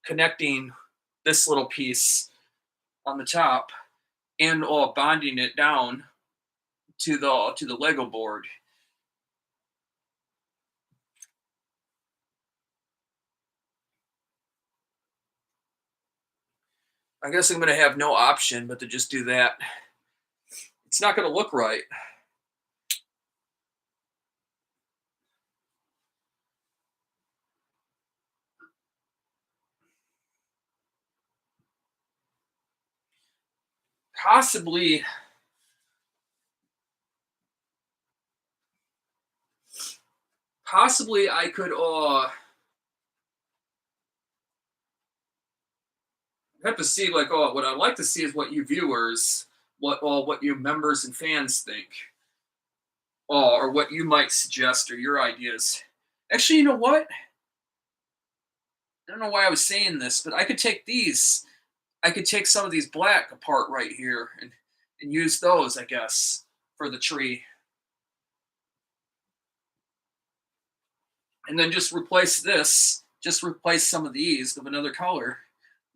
connecting this little piece on the top and bonding it down to the Lego board. I guess I'm going to have no option but to just do that. It's not going to look right. Possibly I could have to see like what I'd like to see is what you viewers, what you members and fans think. Or what you might suggest or your ideas. Actually, you know what? I don't know why I was saying this, but I could take these. I could take some of these black apart right here and use those, I guess, for the tree. And then just replace this. Just replace some of these with another color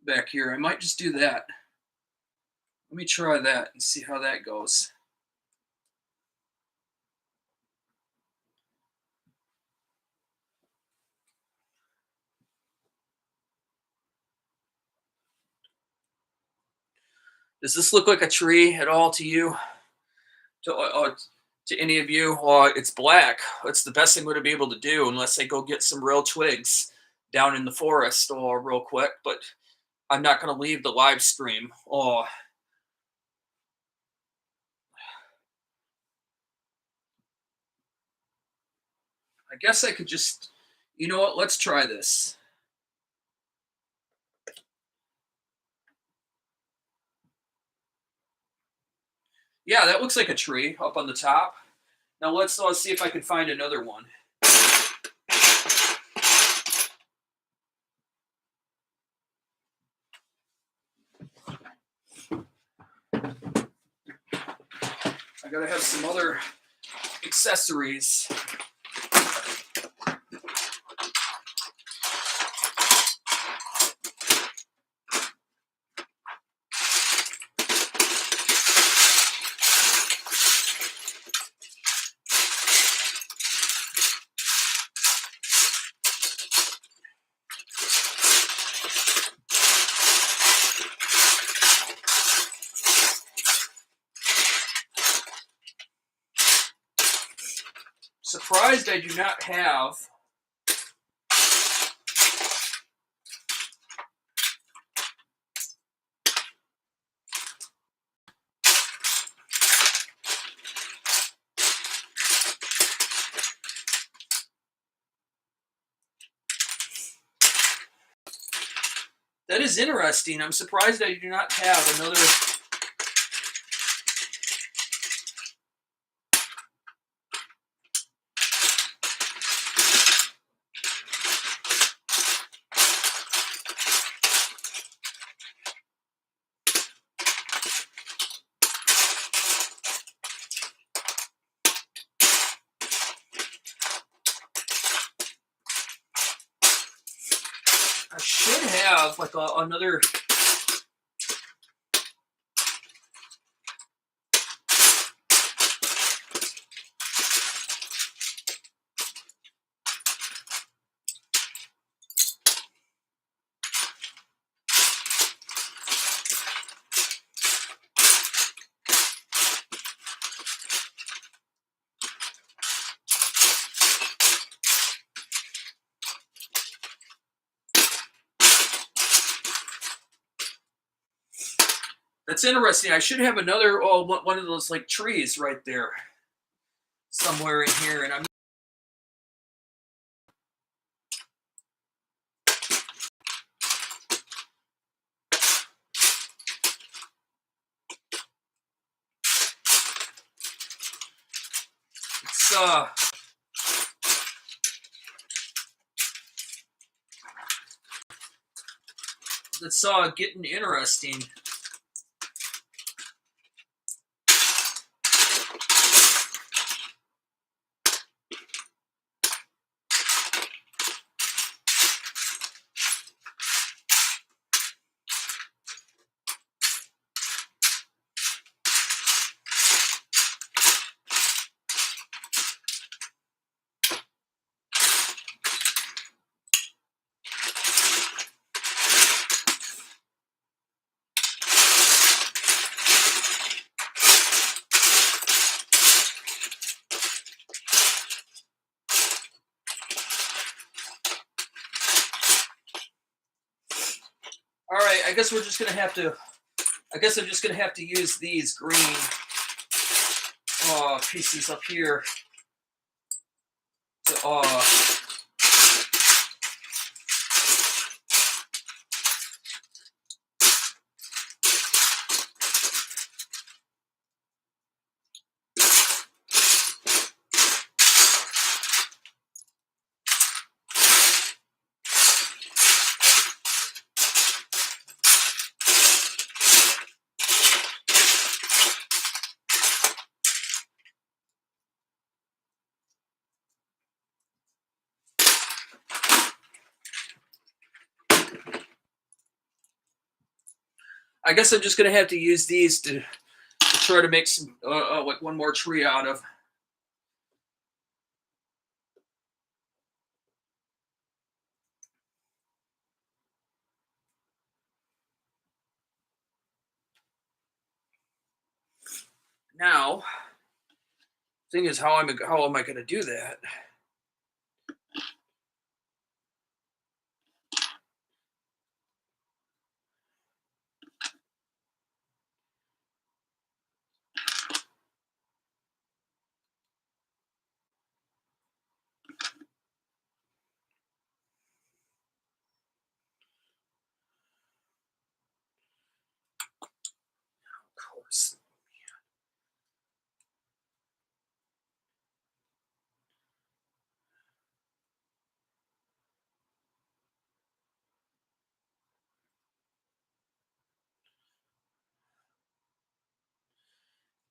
back here. I might just do that. Let me try that and see how that goes. Does this look like a tree at all to you? To any of you? It's black. It's the best thing we're going to be able to do unless I go get some real twigs down in the forest real quick. But I'm not going to leave the live stream. I guess I could just, you know what? Let's try this. Yeah, that looks like a tree up on the top. Now let's see if I can find another one. I gotta have some other accessories. Surprised I do not have that is interesting. I'm surprised I do not have another. I should have like another. That's interesting. I should have another one of those like trees right there somewhere in here, and I'm getting interesting. All right, I guess we're just gonna have to. I guess I'm just gonna have to use these green pieces up here to I guess I'm just gonna have to use these to try to make some like one more tree out of. Now, thing is, how am I going to do that? Of course.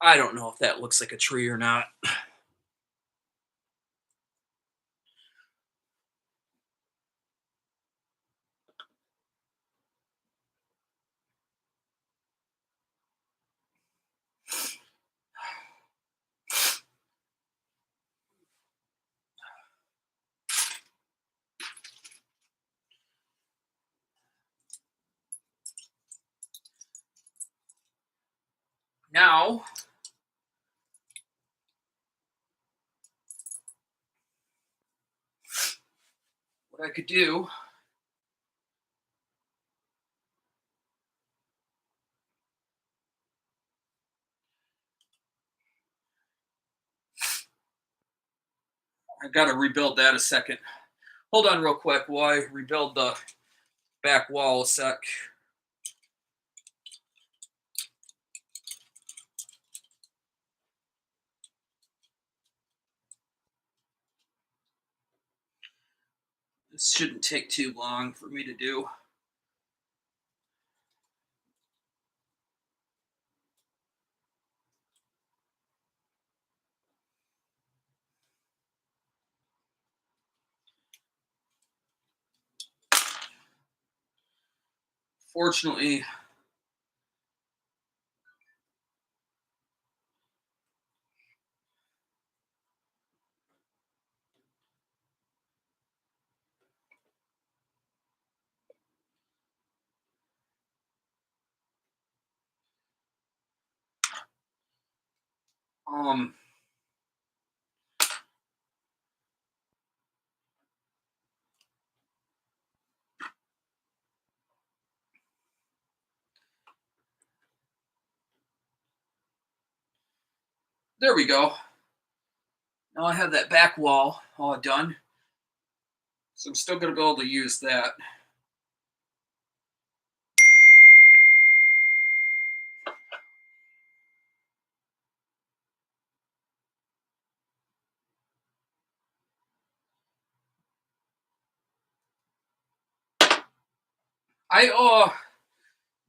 I don't know if that looks like a tree or not. Now, what I could do I got to rebuild that a second. Hold on real quick while I rebuild the back wall a sec. This shouldn't take too long for me to do. Fortunately, there we go. Now I have that back wall all done. So I'm still going to be able to use that.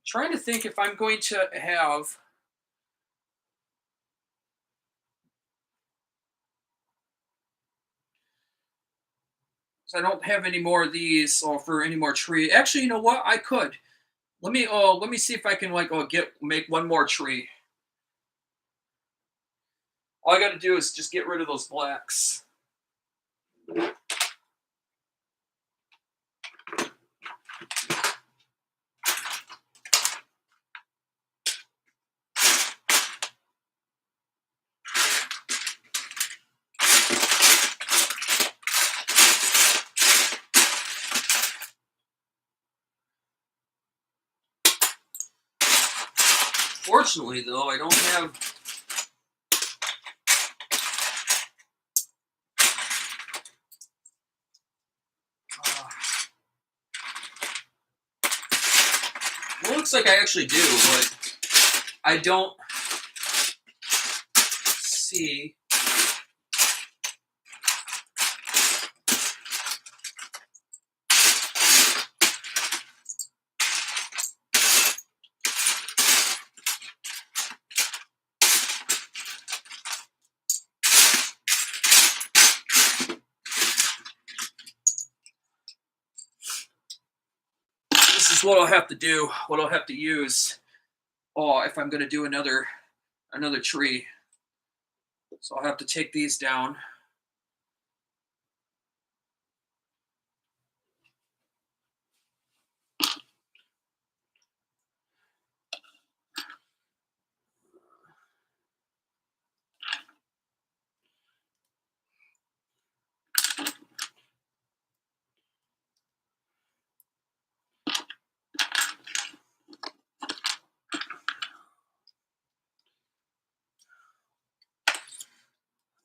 trying to think if I'm going to have. I don't have any more of these or for any more tree. Actually, you know what? I could. Let me see if I can like make one more tree. All I got to do is just get rid of those blacks. Fortunately, though, I don't have. It looks like I actually do, but I don't see. This is what I'll have to do. What I'll have to use. Oh, if I'm going to do another tree. So I'll have to take these down.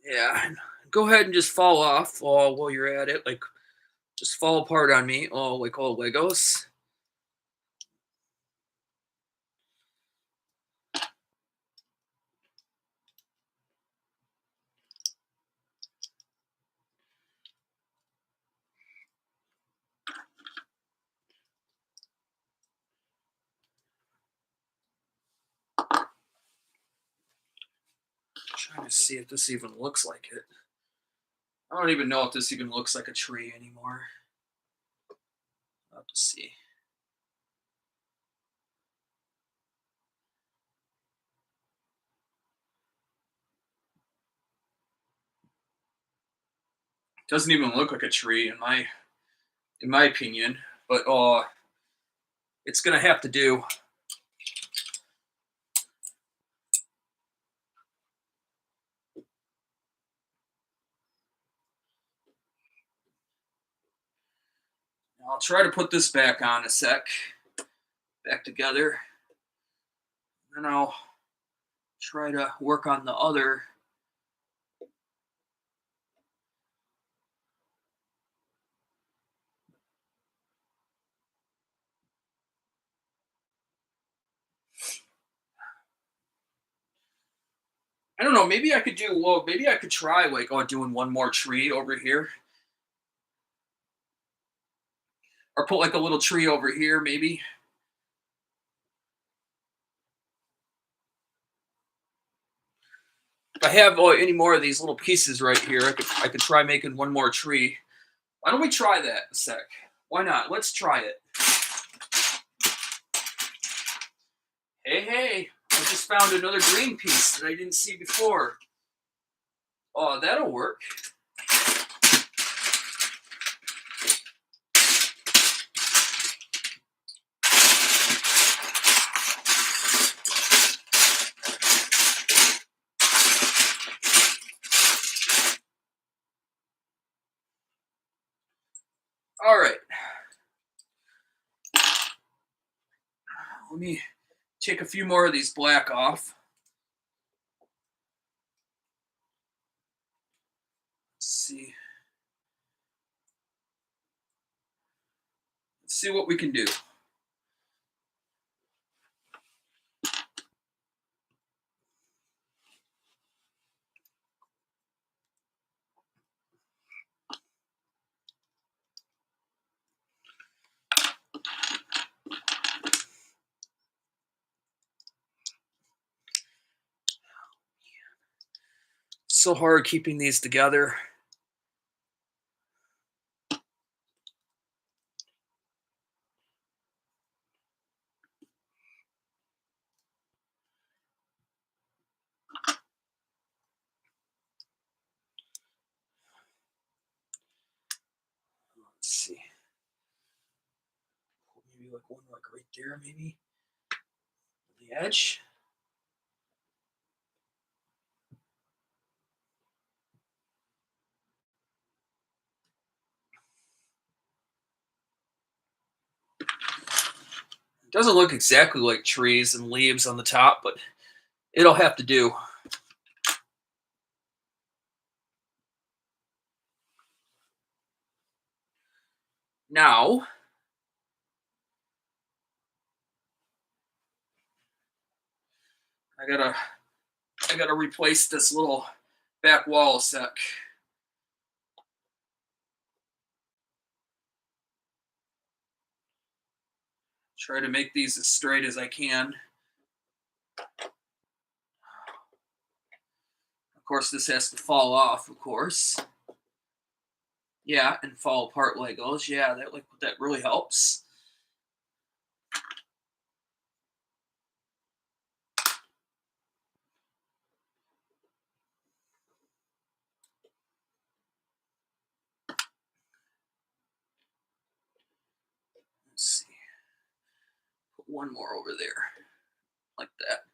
Yeah, go ahead and just fall off while you're at it. Like, just fall apart on me. Oh, like all Legos. Trying to see if this even looks like it. I don't even know if this even looks like a tree anymore. I'll have to see. Doesn't even look like a tree in my opinion. But it's gonna have to do. I'll try to put this back on a sec, back together. Then I'll try to work on the other. I don't know. Maybe I could do. Well, maybe I could try like doing one more tree over here, or put like a little tree over here, maybe. If I have any more of these little pieces right here, I could try making one more tree. Why don't we try that a sec? Why not? Let's try it. Hey, hey! I just found another green piece that I didn't see before. Oh, that'll work. All right. Let me take a few more of these black off. Let's see. Let's see what we can do. so hard keeping these together. Let's see. Maybe like one like right there, maybe. The edge. It doesn't look exactly like trees and leaves on the top, but it'll have to do. Now, I gotta replace this little back wall sec. Try to make these as straight as I can. Of course, this has to fall off, of course. Yeah, and fall apart Legos. Yeah, that really helps. Let's see. Put one more over there, like that.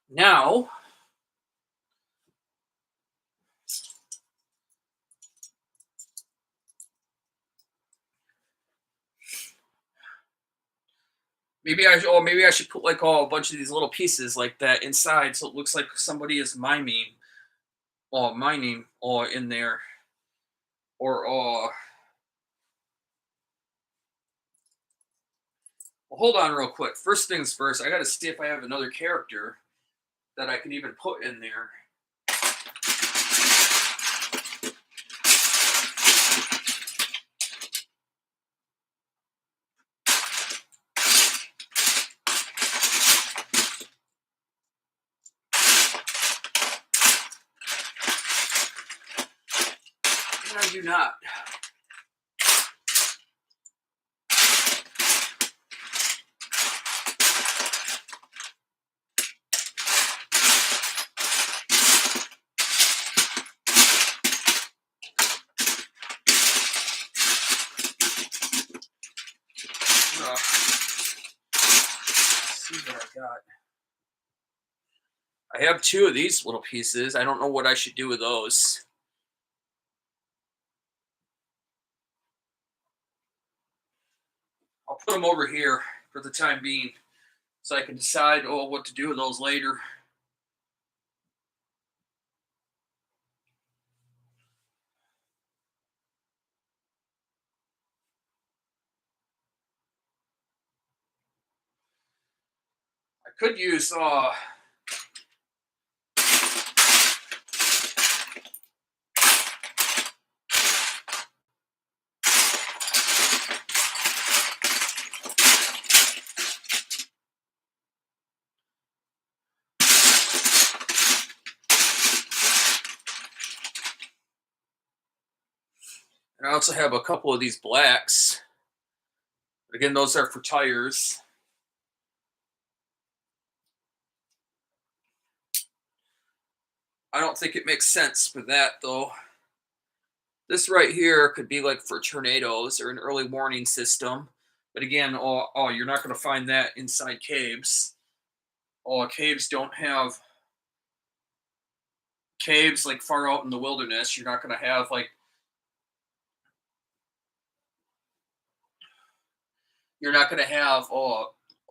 Now, maybe I should put like a bunch of these little pieces like that inside, so it looks like somebody is mining, or in there, or well, hold on real quick. First things first, I got to see if I have another character that I can even put in there. And I do not. See what I got. I have two of these little pieces. I don't know what I should do with those. I'll put them over here for the time being, so I can decide what to do with those later. I could use and I also have a couple of these blacks. Again, those are for tires. I don't think it makes sense for that though. This right here could be like for tornadoes or an early warning system. But again, you're not going to find that inside caves. Caves don't have caves like far out in the wilderness. You're not going to have like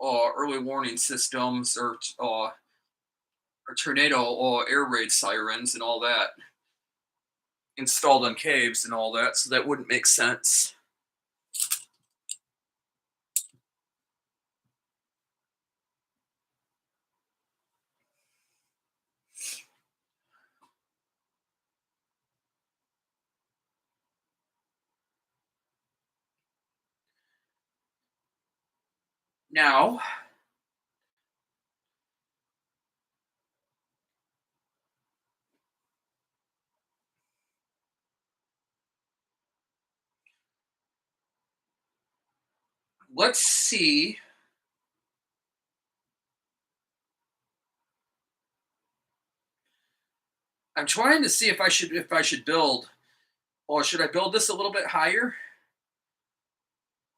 early warning systems or tornado or air raid sirens and all that installed on caves and all that. So that wouldn't make sense. Now, let's see. I'm trying to see if I should build, or should I build this a little bit higher,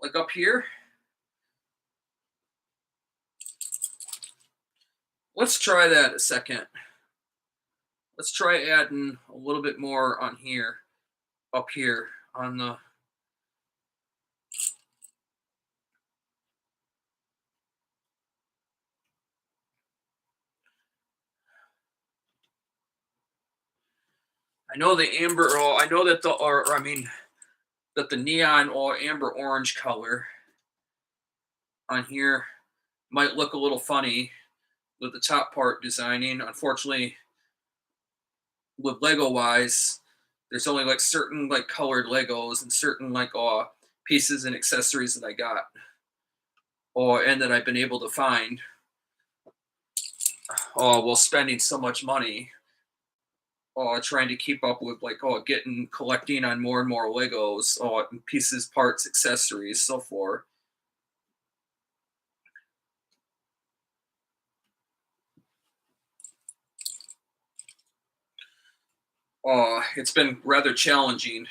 like up here? Let's try that a second. Let's try adding a little bit more on here, up here on the. I know the amber. Oh, I know that the or I mean that the neon or amber orange color on here might look a little funny with the top part designing. Unfortunately, with Lego wise, there's only like certain like colored Legos and certain like pieces and accessories that I got or and that I've been able to find while spending so much money trying to keep up with like getting collecting on more and more Legos pieces, parts, accessories, so forth. It's been rather challenging,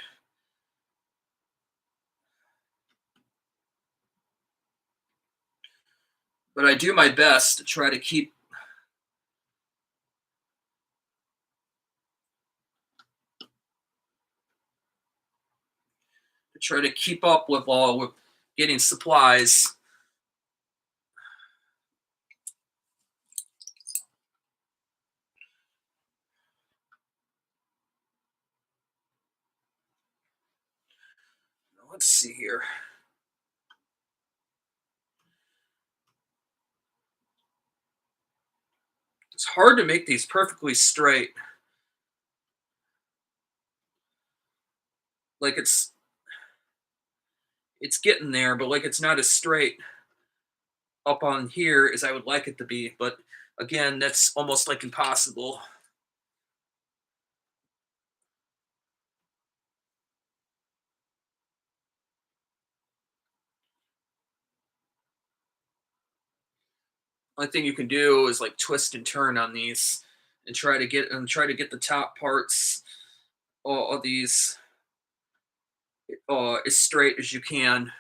but I do my best to try to keep. To try to keep up with getting supplies. Let's see here. It's hard to make these perfectly straight. Like it's getting there, but like it's not as straight up on here as I would like it to be. But again, that's almost like impossible. Only thing you can do is like twist and turn on these and try to get the top parts of these as straight as you can.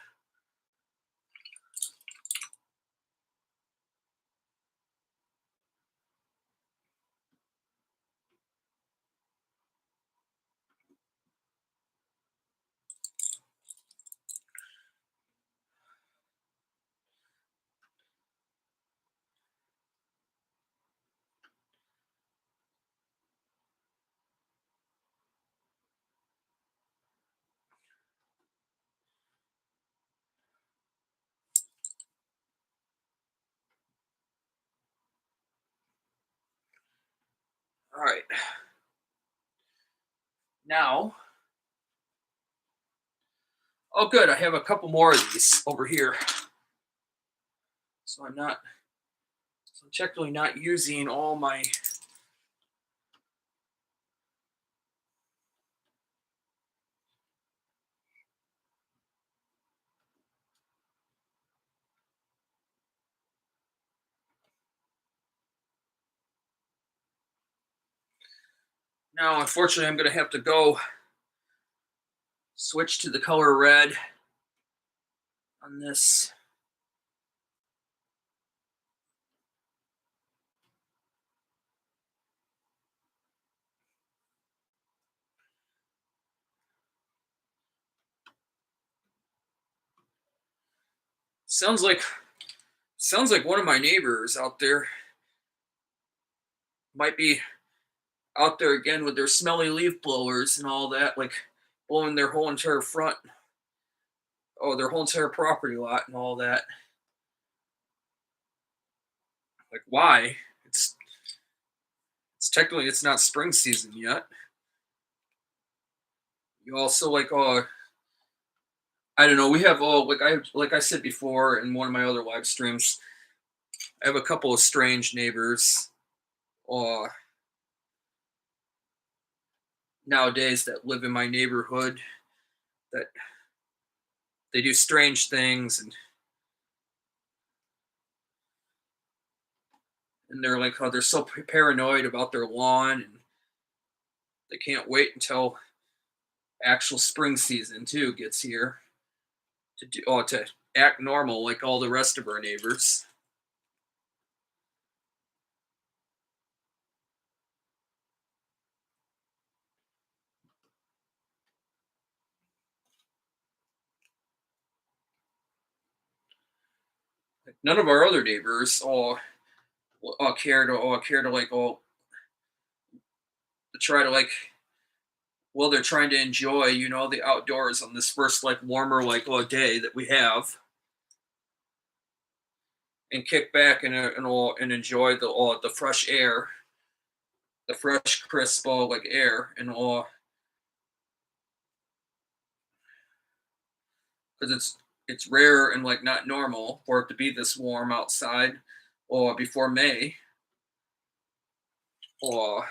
All right. Now, oh good, I have a couple more of these over here. So I'm technically not using all my. Now, unfortunately, I'm going to have to go switch to the color red on this. Sounds like one of my neighbors out there might be out there again with their smelly leaf blowers and all that, like blowing their whole entire front, their whole entire property lot and all that. Like, why? It's technically it's not spring season yet. You also like I don't know. We have like I said before in one of my other live streams. I have a couple of strange neighbors. Uh, Nowadays that live in my neighborhood that they do strange things and they're like, oh, they're so paranoid about their lawn and they can't wait until actual spring season too gets here to act normal like all the rest of our neighbors. None of our other neighbors all care to like all to try to like well they're trying to enjoy the outdoors on this first like warmer like day that we have and kick back and enjoy the fresh air, the fresh crisp like air and all because it's rare and like not normal for it to be this warm outside or before May or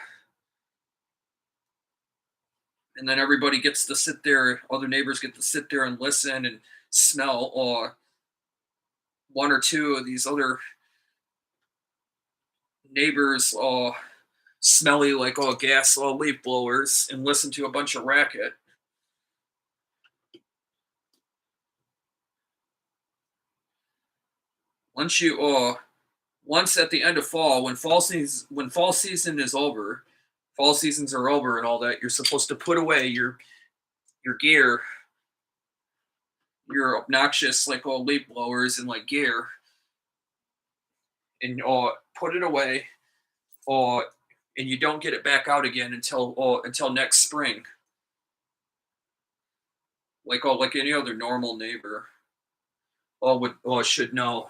and then everybody gets to sit there, other neighbors get to sit there and listen and smell one or two of these other neighbors smelly like gas leaf blowers and listen to a bunch of racket. Once you once at the end of fall, when fall season is over, fall seasons are over and all that, you're supposed to put away your gear, your obnoxious like leaf blowers and like gear, and put it away, uh, and you don't get it back out again until next spring, like any other normal neighbor, should know.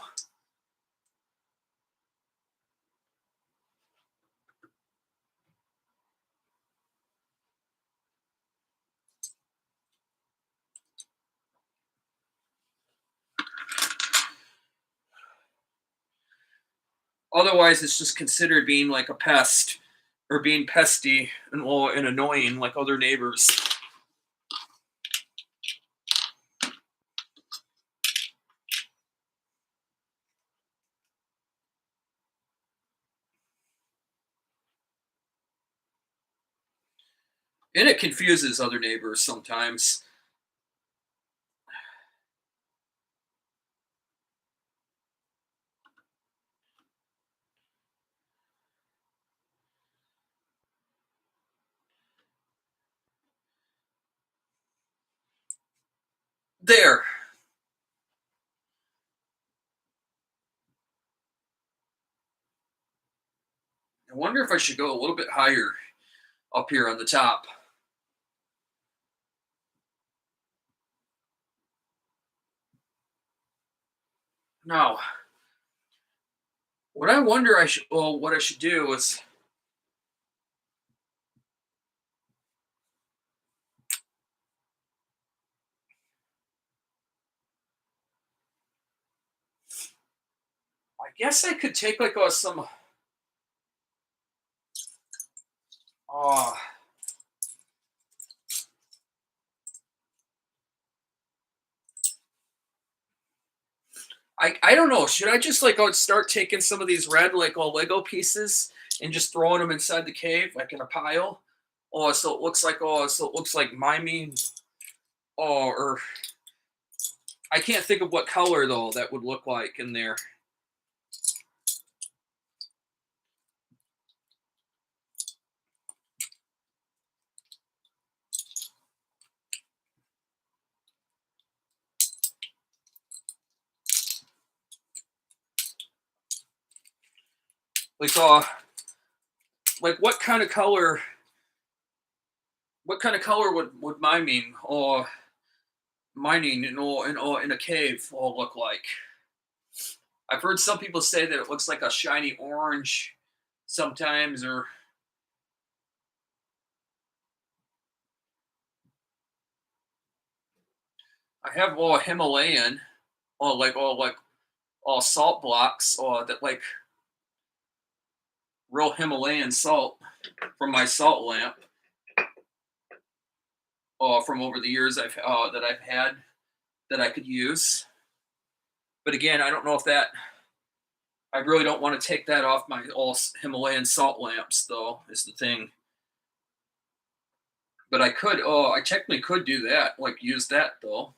Otherwise, it's just considered being like a pest or being pesty and annoying like other neighbors. And it confuses other neighbors sometimes. There. I wonder if I should go a little bit higher up here on the top. Now, what I should do is I guess I could take like some uh I don't know. Should I just like start taking some of these red like all Lego pieces and just throwing them inside the cave like in a pile? So it looks like miming or I can't think of what color though that would look like in there. Like like what kind of color would miming or mining in a cave all look like? I've heard some people say that it looks like a shiny orange sometimes, or I have all Himalayan, all salt blocks, that like real Himalayan salt from my salt lamp, from over the years that I've had that I could use. But again, I don't know if that. I really don't want to take that off my all Himalayan salt lamps, though. Is the thing. But I could. Oh, I technically could do that. Like use that though.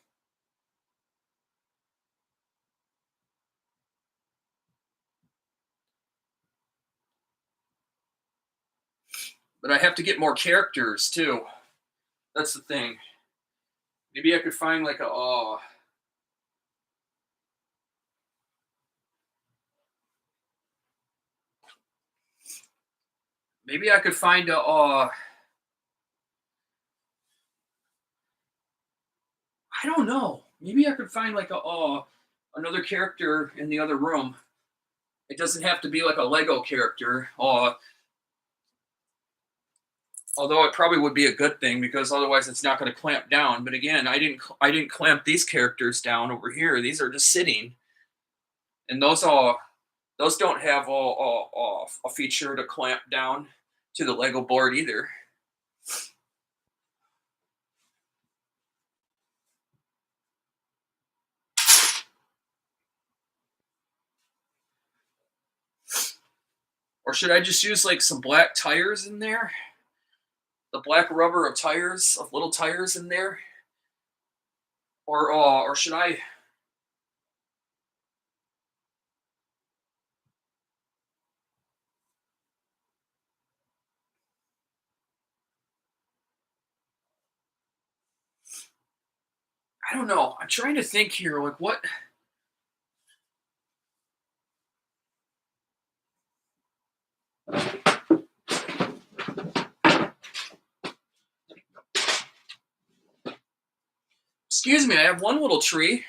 But I have to get more characters too. That's the thing. Maybe I could find like a. Maybe I could find a. I don't know. Maybe I could find like a. Another character in the other room. It doesn't have to be like a Lego character. Although it probably would be a good thing because otherwise it's not going to clamp down. But again, I didn't clamp these characters down over here. These are just sitting, and those don't have a feature to clamp down to the Lego board either. Or should I just use like some black tires in there? The black rubber of tires, of little tires in there? Or should I? I don't know. I'm trying to think here. Like what? Excuse me. I have one little tree.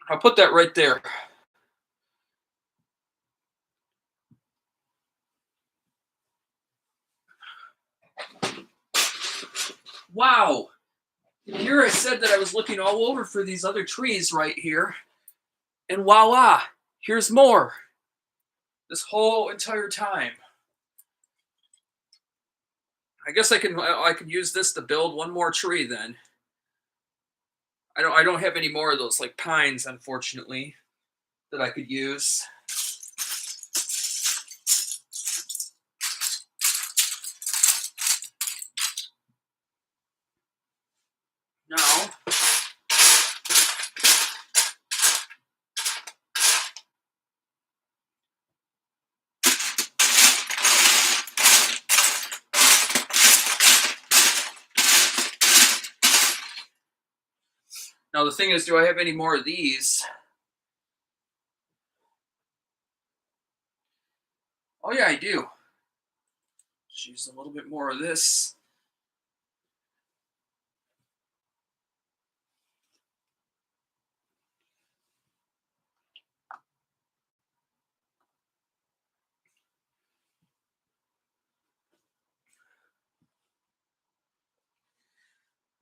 I'll put that right there. Wow. Here I said that I was looking all over for these other trees right here. And voila, here's more. This whole entire time. I guess I could use this to build one more tree then. I don't have any more of those like pines, unfortunately, that I could use. Now, the thing is, do I have any more of these? Oh yeah, I do. Just use a little bit more of this.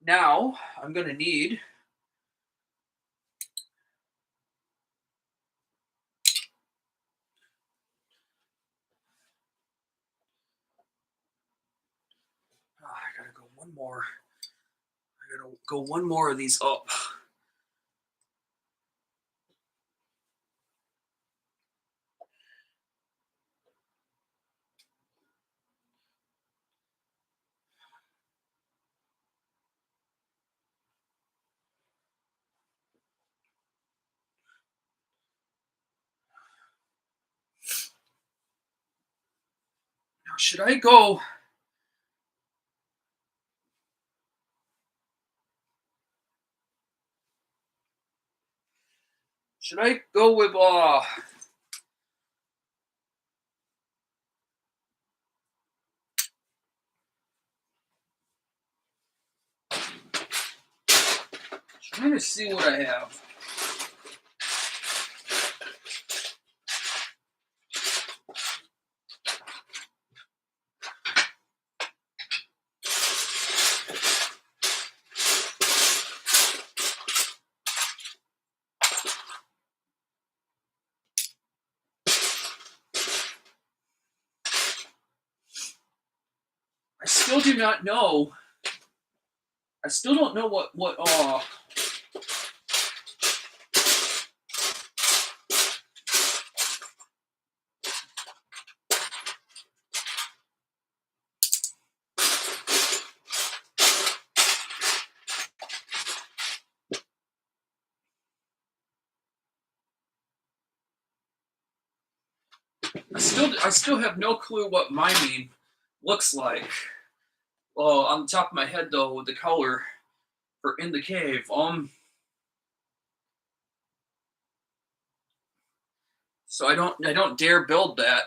Now, I'm going to need I gotta go one more. I gotta go one more of these up. Now, should I go? Should I go with trying to see what I have. still do not know. I still don't know what I still have no clue what miming looks like. Well, on the top of my head though, with the color for in the cave. So I don't dare build that.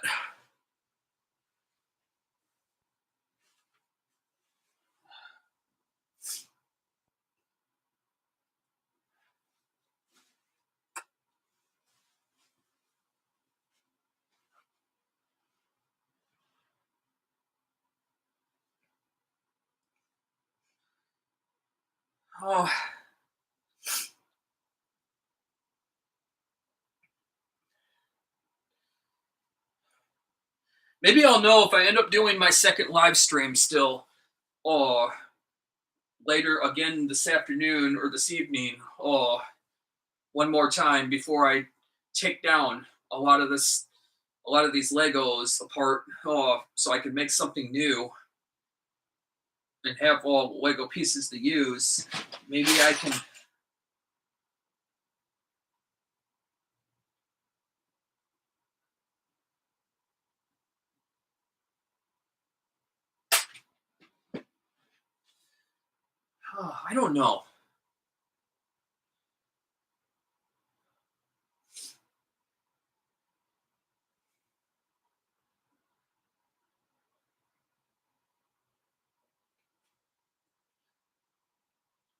Oh, maybe I'll know if I end up doing my second live stream still. Oh, later again this afternoon or this evening. Oh, one more time before I take down a lot of these Legos apart. Oh, so I can make something new and have all Lego pieces to use. Maybe I can. Oh, I don't know.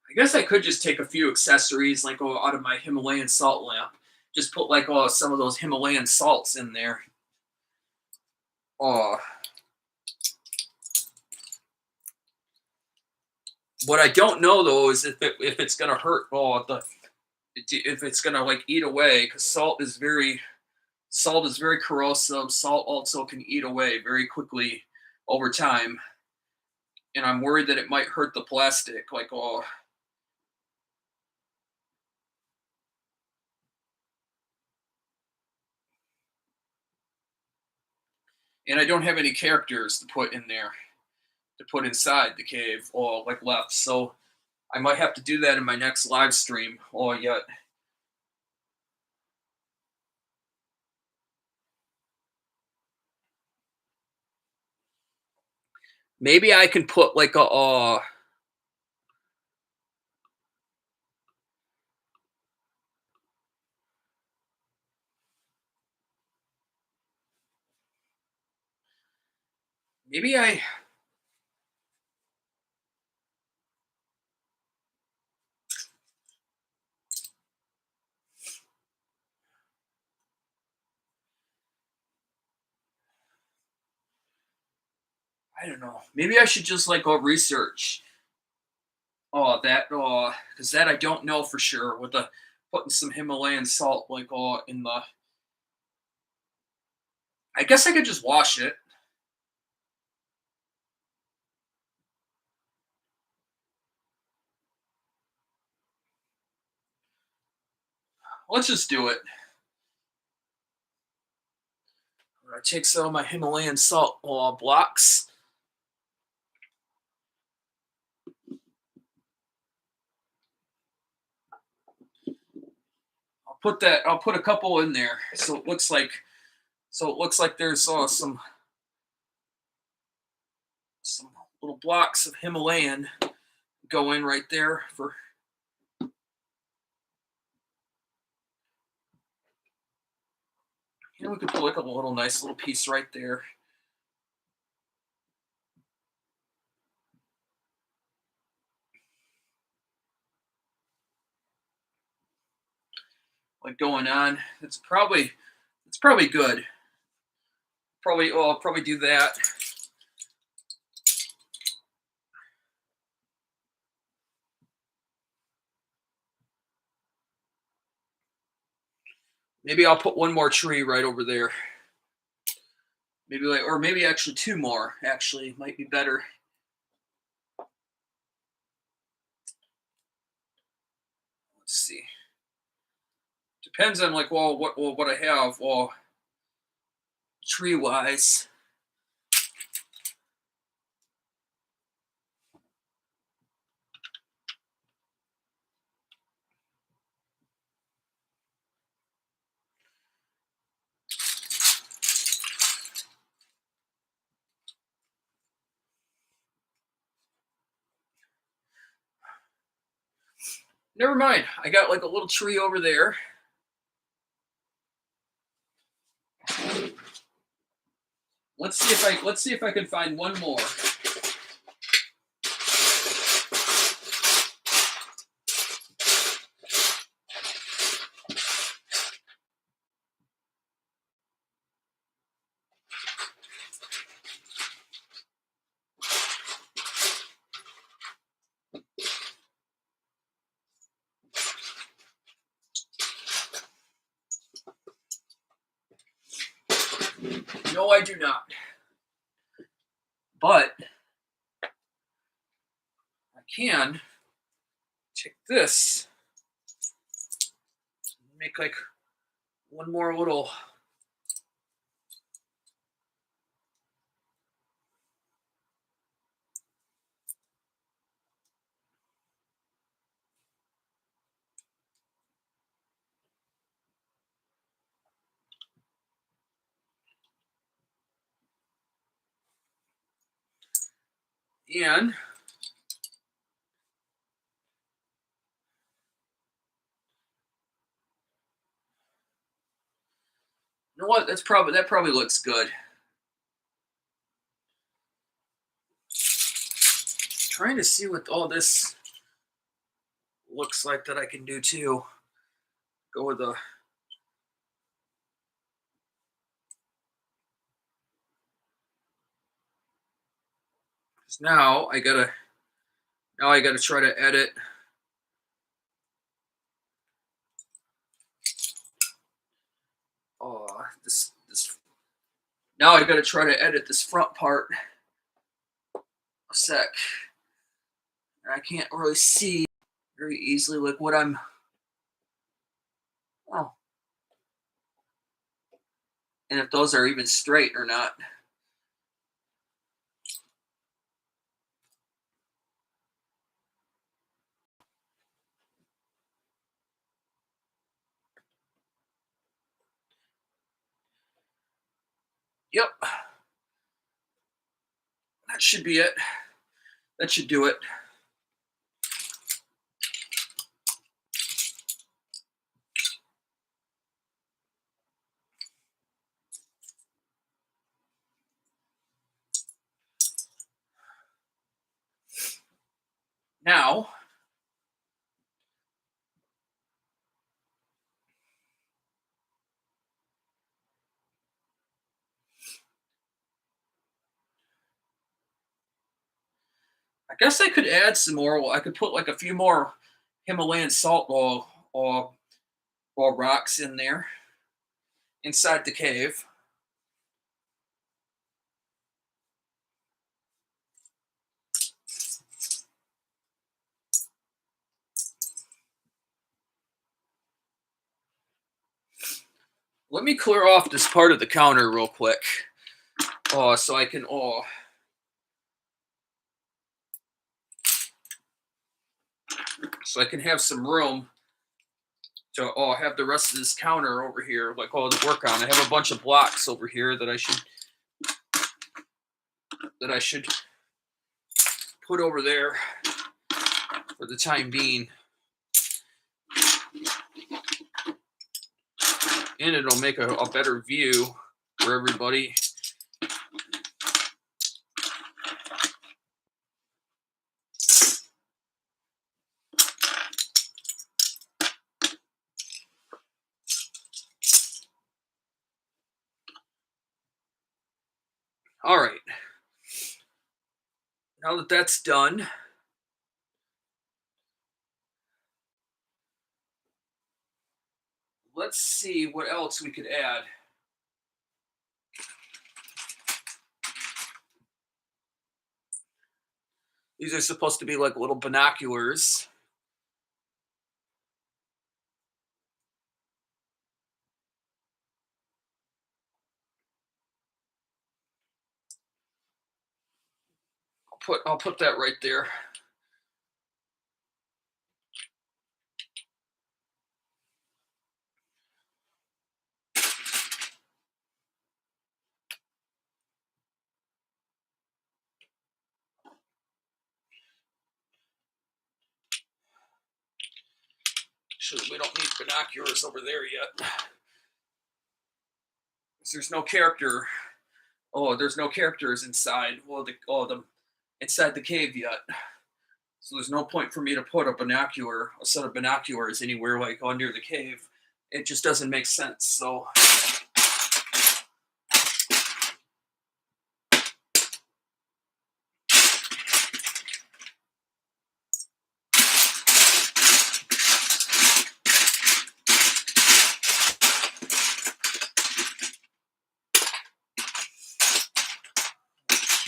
I guess I could just take a few accessories like out of my Himalayan salt lamp. Just put like some of those Himalayan salts in there. Oh, what I don't know though is if it's gonna hurt. If it's gonna like eat away because salt is very corrosive. Salt also can eat away very quickly over time, and I'm worried that it might hurt the plastic. And I don't have any characters to put in there to put inside the cave or like left. So I might have to do that in my next live stream. Or yet, maybe I can put like maybe I don't know. Maybe I should just like go research. That because that I don't know for sure. With the putting some Himalayan salt like in the. I guess I could just wash it. Let's just do it. I take some of my Himalayan salt blocks. I'll put a couple in there, so it looks like there's some little blocks of Himalayan go in right there for. We could put like a little nice little piece right there. Like going on. It's probably good. I'll probably do that. Maybe I'll put one more tree right over there. Maybe actually two more. Actually, might be better. Let's see. Depends on like what I have. Well, tree wise. Never mind. I got like a little tree over there. Let's see if I can find one more. No, I do not. But I can take this, make like one more little. And you know what? That probably looks good. Trying to see what all this looks like that I can do too. Go with the. Because now I gotta try to edit. This. Now I gotta try to edit this front part. A sec. I can't really see very easily like what I'm. Oh. And if those are even straight or not. Yep. That should be it. That should do it. Now, I guess I could add some more. I could put like a few more Himalayan salt or rocks in there inside the cave. Let me clear off this part of the counter real quick. So I can so I can have some room to have the rest of this counter over here, like all to work on. I have a bunch of blocks over here that I should put over there for the time being. And it'll make a better view for everybody. All right. Now that that's done, let's see what else we could add. These are supposed to be like little binoculars. I'll put that right there. Actually, we don't need binoculars over there yet. There's no character. Oh, there's no characters inside. Well, the inside the cave yet. So there's no point for me to put a set of binoculars anywhere like under the cave. It just doesn't make sense. So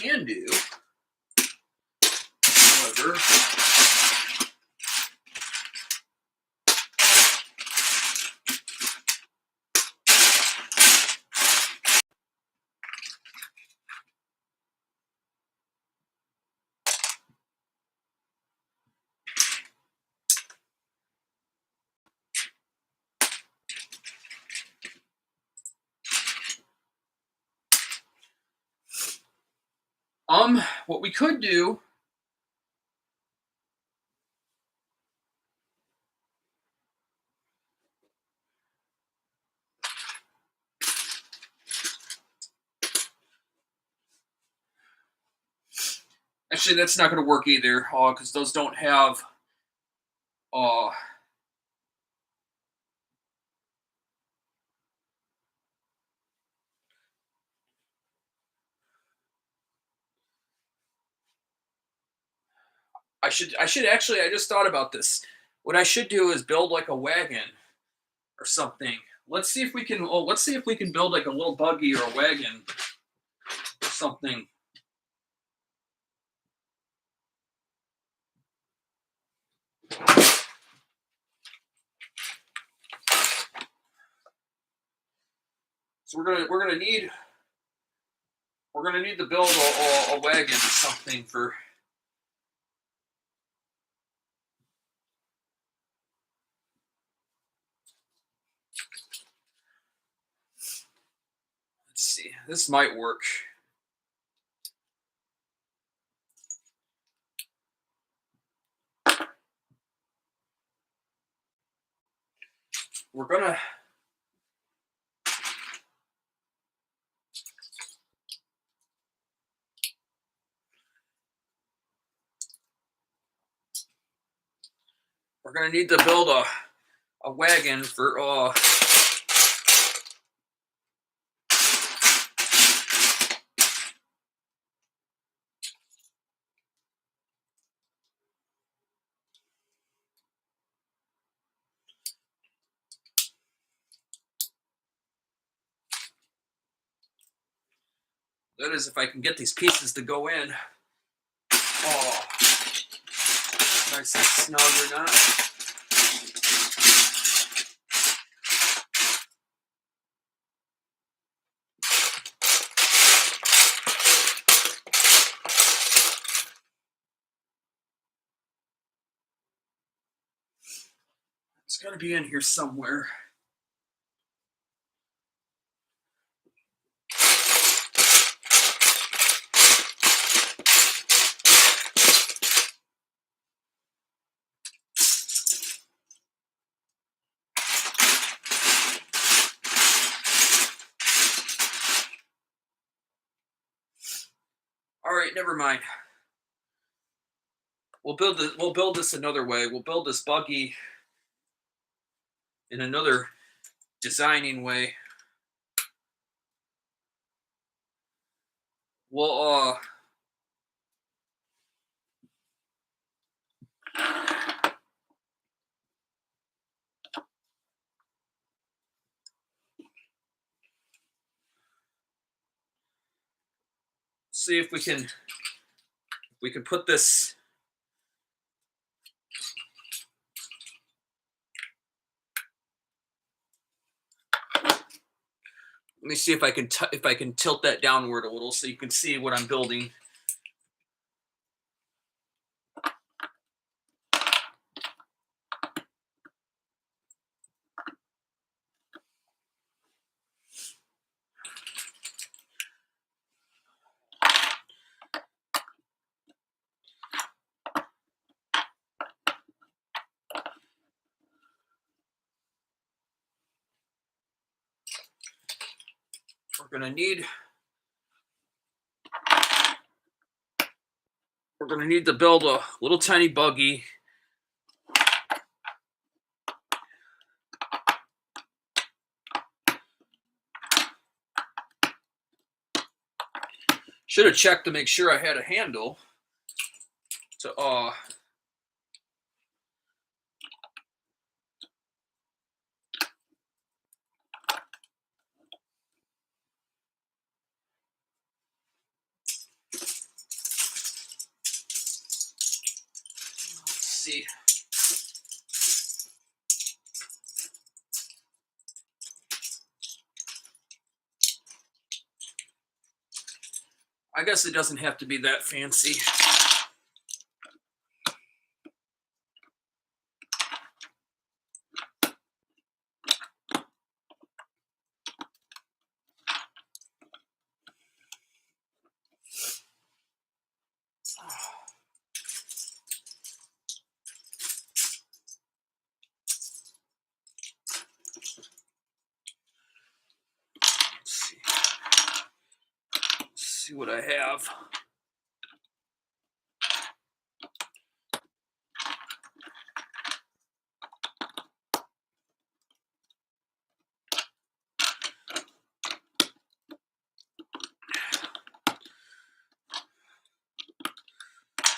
can do. However, what we could do. Actually, that's not going to work either, because those don't have. Uh, I should actually. I just thought about this. What I should do is build like a wagon or something. Let's see if we can. Oh, let's see if we can build like a little buggy or a wagon or something. So we're gonna need to build a wagon or something for. Let's see. This might work. We're gonna. We're gonna need to build a wagon for that is if I can get these pieces to go in. Oh, nice and snug or not. It's got to be in here somewhere. All right, never mind. We'll build this another way. We'll build this buggy in another designing way. We'll see if we can put this. Let me see if I can tilt that downward a little so you can see what I'm building. we're gonna need to build a little tiny buggy. Should have checked to make sure I had a handle to see. I guess it doesn't have to be that fancy. See what I have.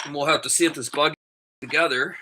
And we'll have to see if this bug together.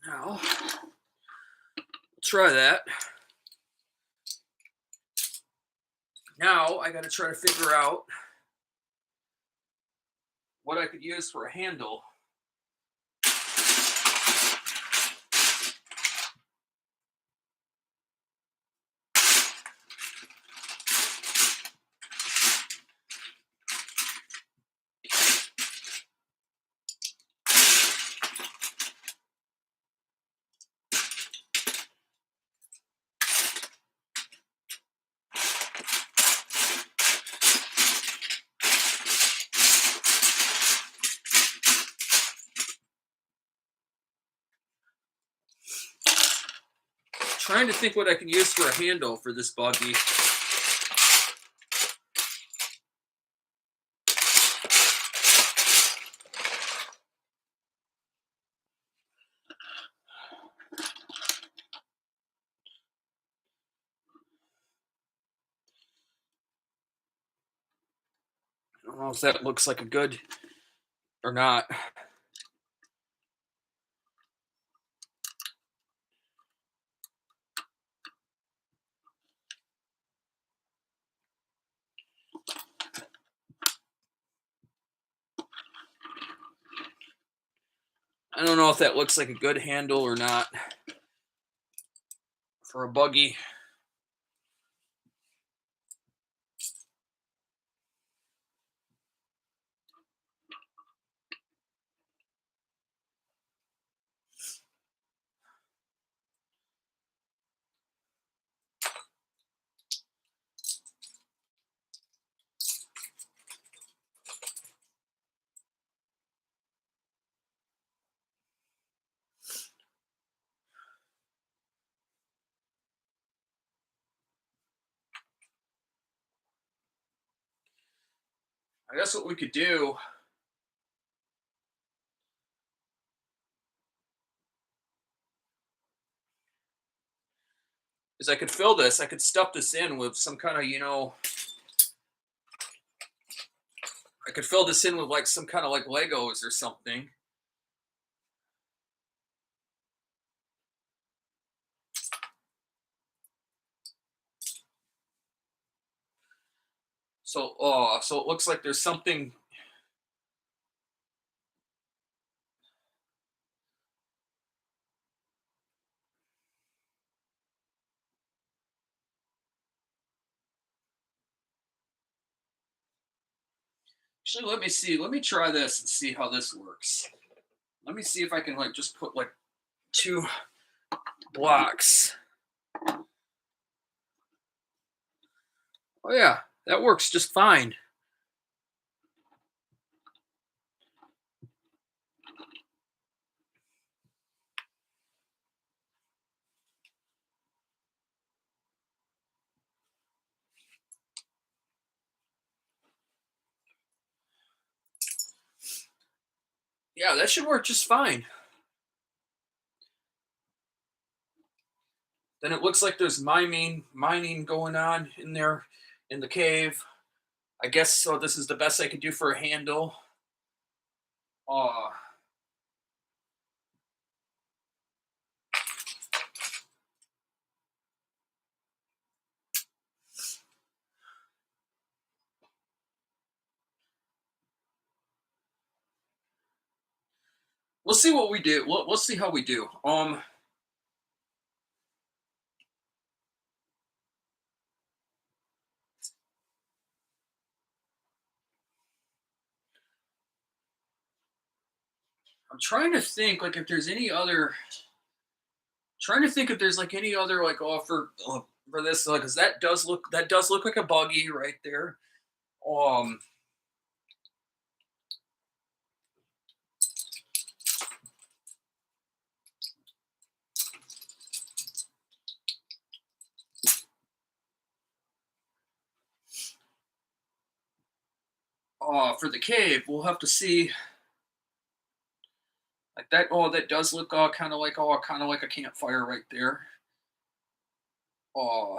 Now, try that. Now I got to try to figure out what I could use for a handle. Trying to think what I can use for a handle for this buggy. I don't know if that looks like a good or not. I don't know if that looks like a good handle or not for a buggy. I guess what we could do is I could fill this, I could stuff this in with some kind of, I could fill this in with like some kind of like Legos or something. So it looks like there's something. Actually, let me see. Let me try this and see how this works. Let me see if I can like just put like two blocks. Oh yeah, that works just fine. Yeah, that should work just fine. Then it looks like there's mining going on in there in the cave. I guess so. This is the best I could do for a handle. Uh, we'll see what we do. We'll see how we do. I'm trying to think like if there's any other. Trying to think if there's like any other like offer for this because that does look like a buggy right there. Um, for the cave, we'll have to see like that. Oh, that does look kind of like a campfire right there. Uh,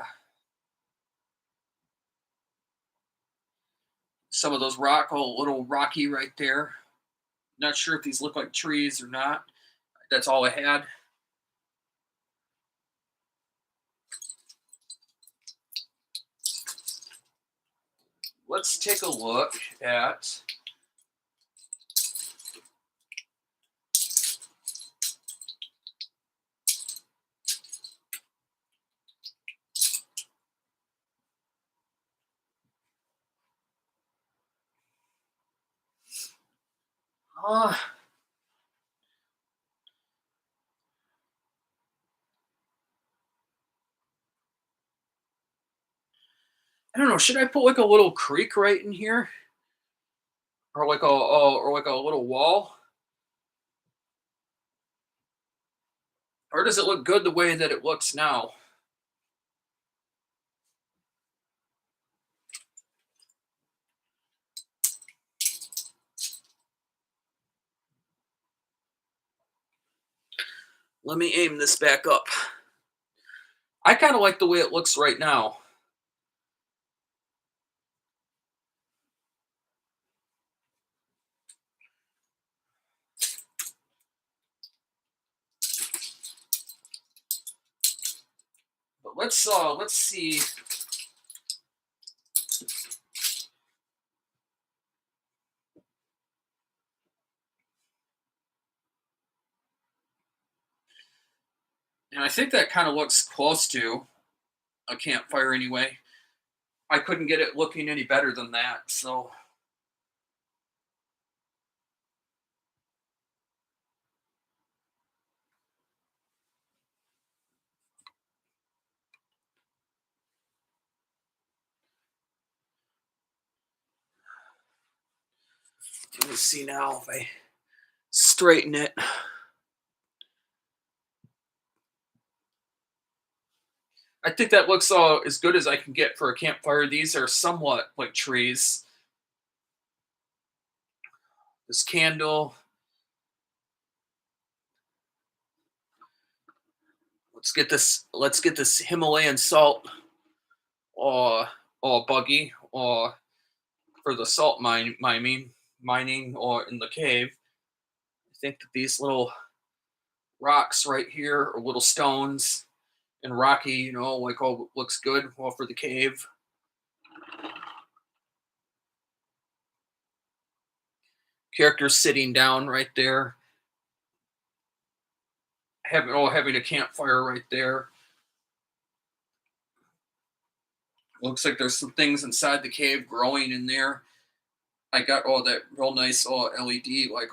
some of those a little rocky right there. Not sure if these look like trees or not. That's all I had. Let's take a look at. Uh, I don't know. Should I put like a little creek right in here, or like a little wall, or does it look good the way that it looks now? Let me aim this back up. I kind of like the way it looks right now. But let's see. And I think that kind of looks close to a campfire anyway. I couldn't get it looking any better than that. So let me see now if I straighten it. I think that looks as good as I can get for a campfire. These are somewhat like trees. This candle. Let's get this Himalayan salt buggy for the salt mining or in the cave. I think that these little rocks right here or little stones and rocky, like looks good for the cave. Characters sitting down right there, having a campfire right there. Looks like there's some things inside the cave growing in there. I got all that real nice LED like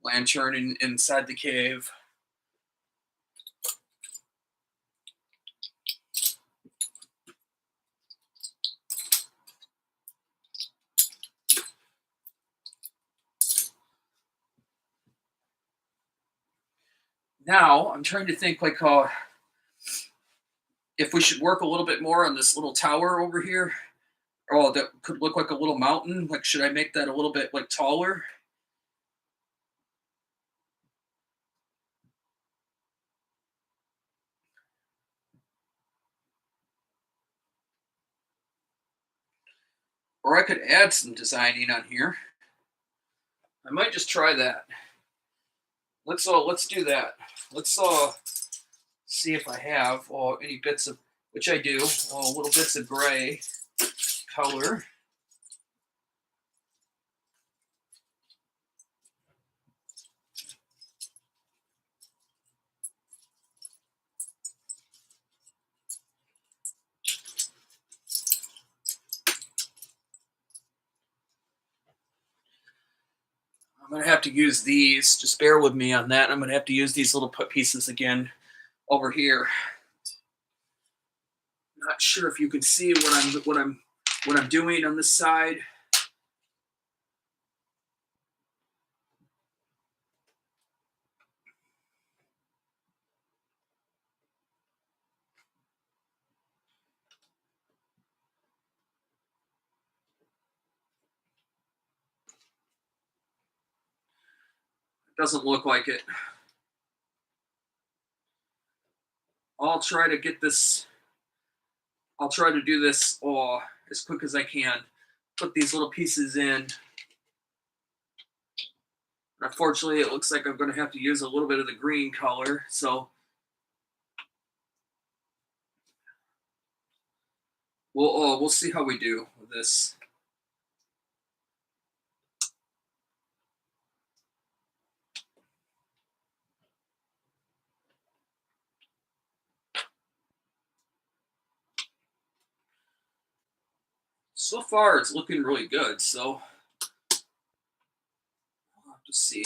lantern inside the cave. Now I'm trying to think like if we should work a little bit more on this little tower over here. Oh, that could look like a little mountain. Like, should I make that a little bit like taller? Or I could add some designing on here. I might just try that. Let's do that. Let's see if I have any bits of, which I do, little bits of gray color. I'm going to have to use these. Just bear with me on that. I'm going to have to use these little pieces again over here. Not sure if you can see what I'm doing on this side. Doesn't look like it. I'll try to get this. I'll try to do this as quick as I can. Put these little pieces in. Unfortunately, it looks like I'm going to have to use a little bit of the green color. So we'll see how we do with this. So far, it's looking really good. So we'll have to see.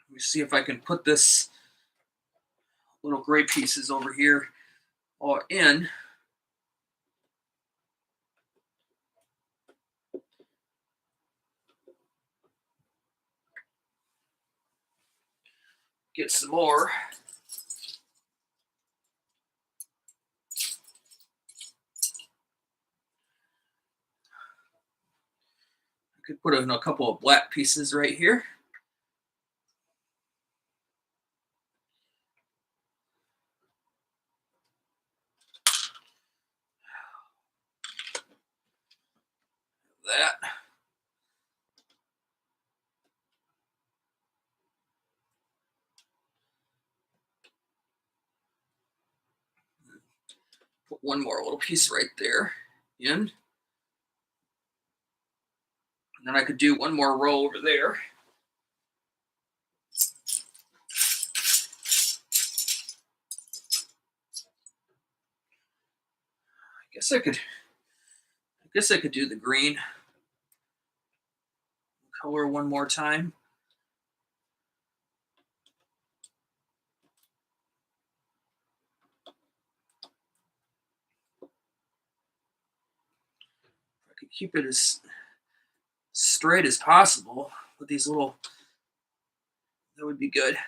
Let me see if I can put this little gray pieces over here in. Get some more. I could put in a couple of black pieces right here. That. Put one more little piece right there in. And then I could do one more row over there. I guess I could do the green color one more time. I could keep it as straight as possible with these little, that would be good.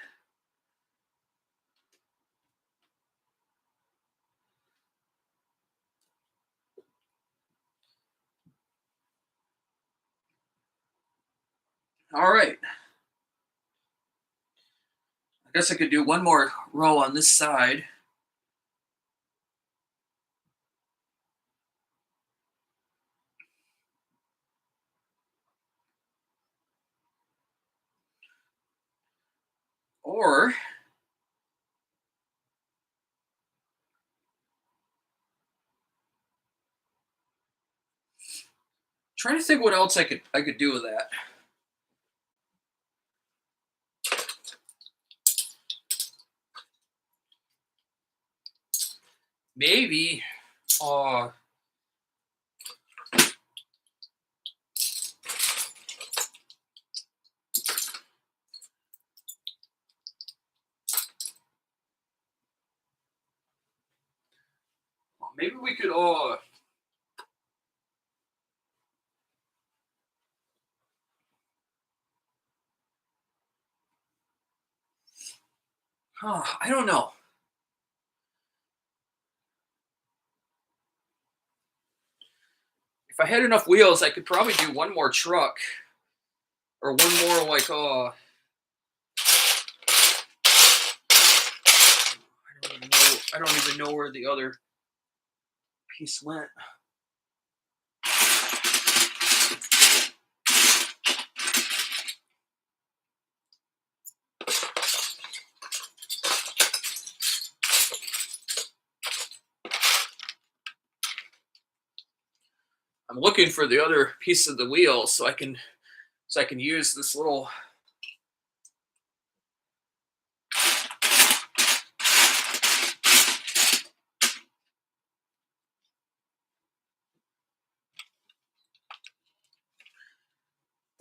All right. I guess I could do one more row on this side. Or trying to think what else I could do with that. Maybe uh maybe we could I don't know. If I had enough wheels, I could probably do one more truck or one more like I don't even know where the other piece went. I'm looking for the other piece of the wheel so I can use this little.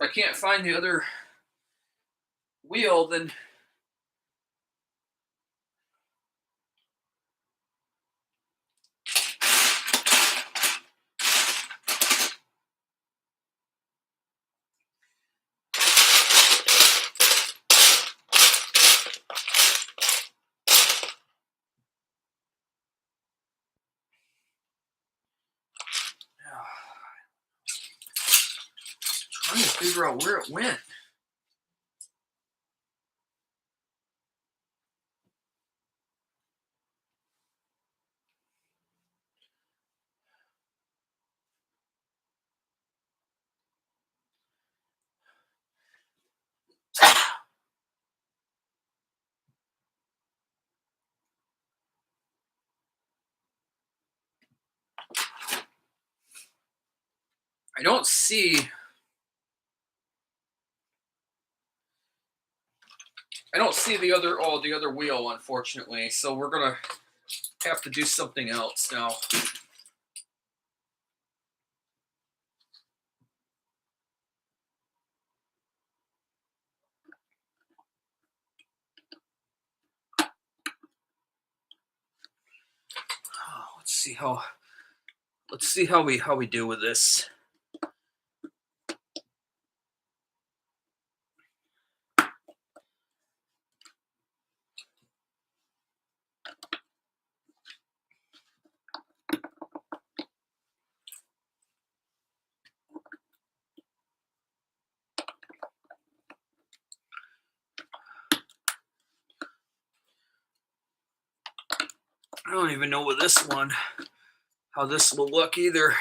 If I can't find the other wheel, then trying to figure out where it went. I don't see. I don't see the other wheel, unfortunately. So we're gonna have to do something else now. Let's see how we do with this. I don't even know with this one how this will look either.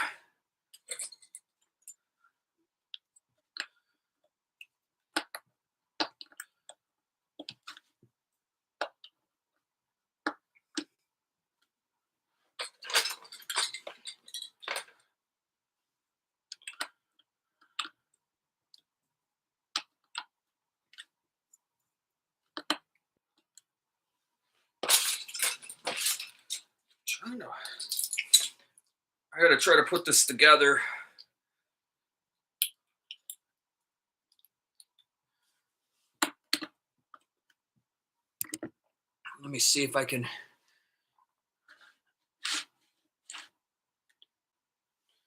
I gotta try to put this together. Let me see if I can.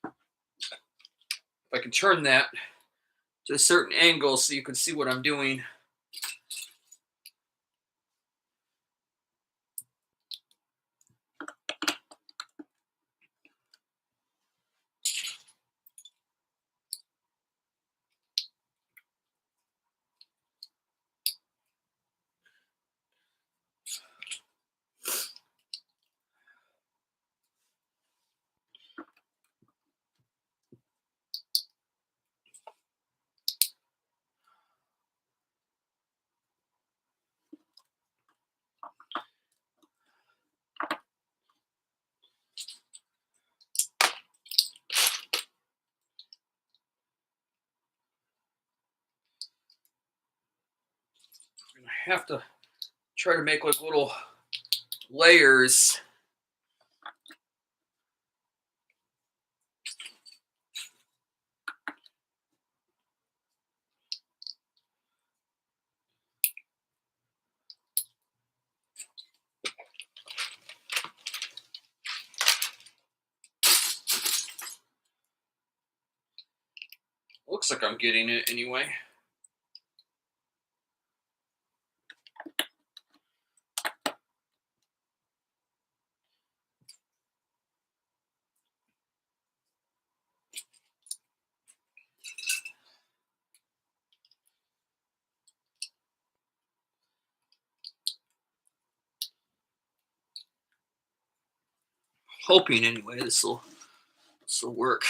If I can turn that to a certain angle so you can see what I'm doing. have to try to make like little layers. Looks like I'm getting it anyway. Hoping anyway this will work.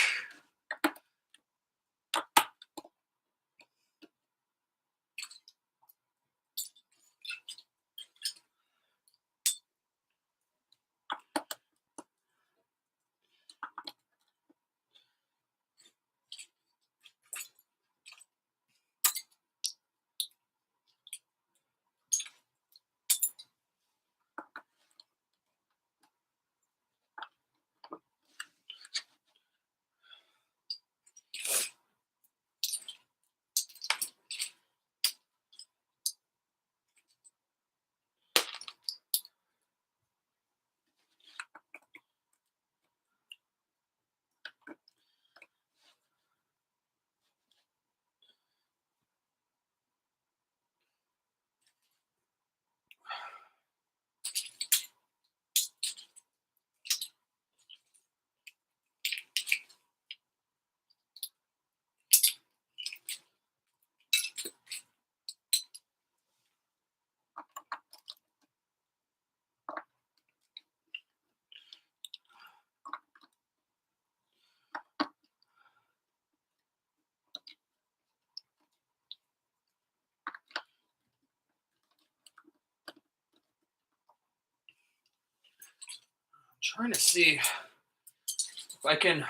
Trying to see if I can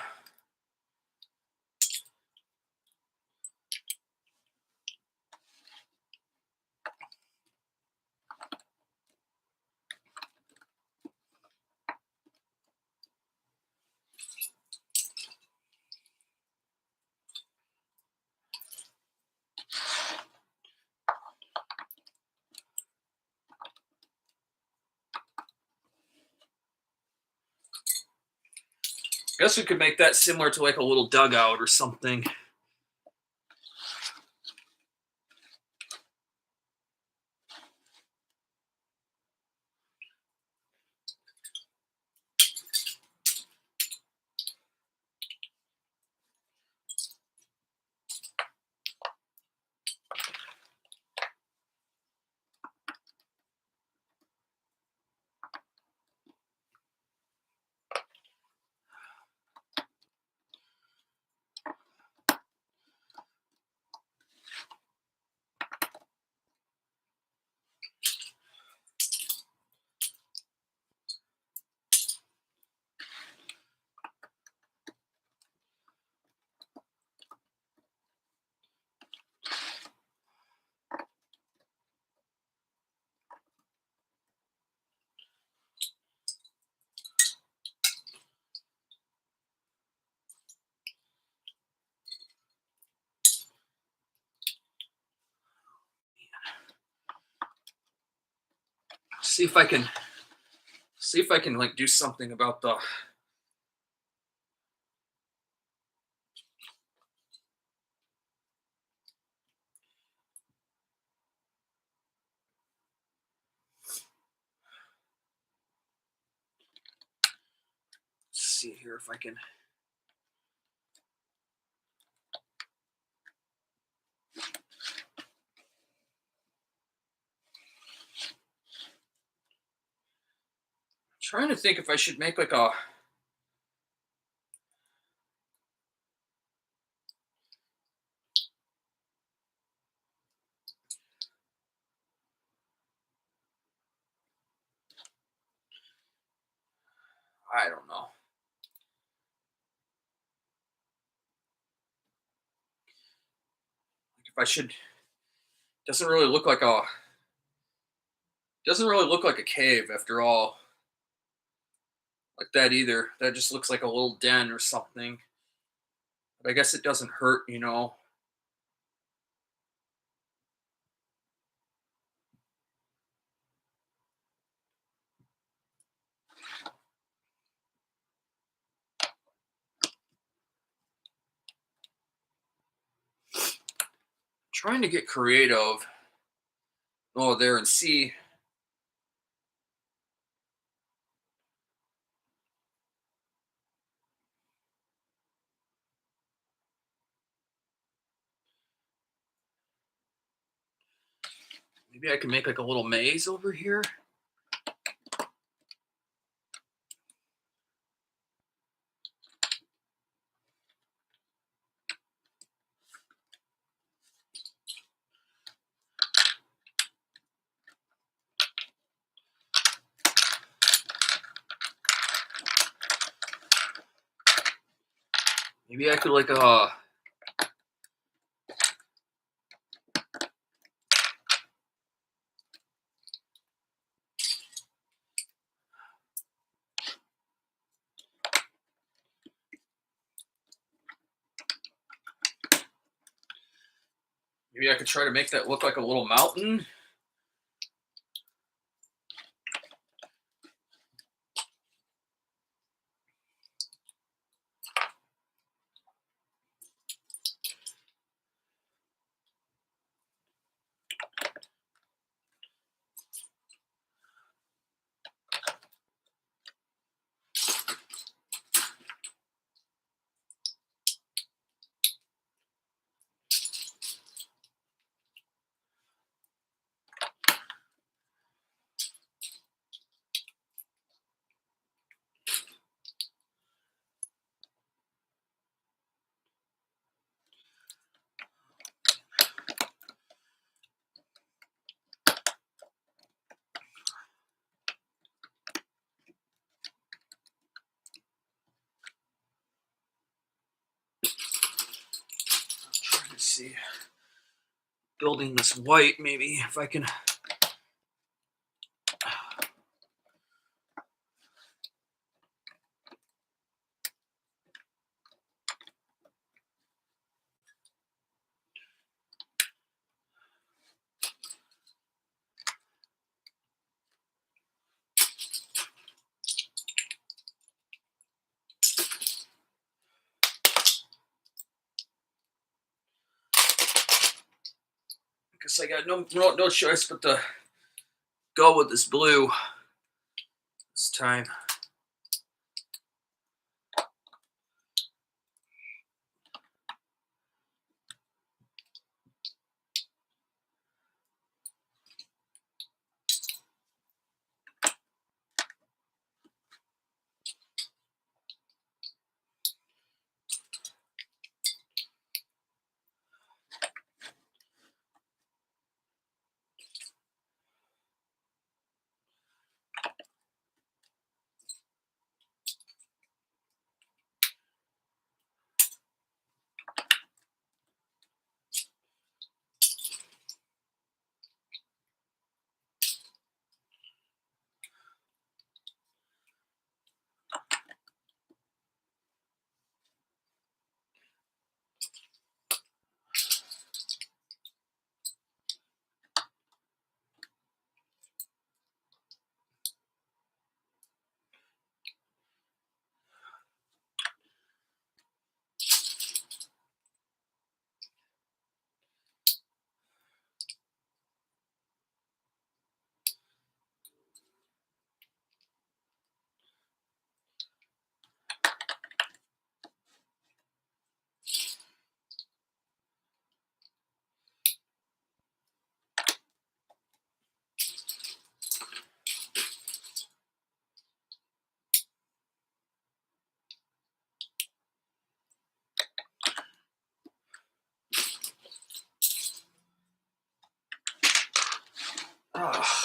guess we could make that similar to like a little dugout or something. See if I can like do something about the see here if I can trying to think if I should make like a I don't know. If I should doesn't really look like a Doesn't really look like a cave after all, like that either. That just looks like a little den or something. But I guess it doesn't hurt, you know. Trying to get creative. Oh, there and see. Maybe I can make like a little maze over here. Maybe I could like maybe I could try to make that look like a little mountain. Let's see. Building this white, maybe if I can. Guess I got no choice but to go with this blue this time. Oh.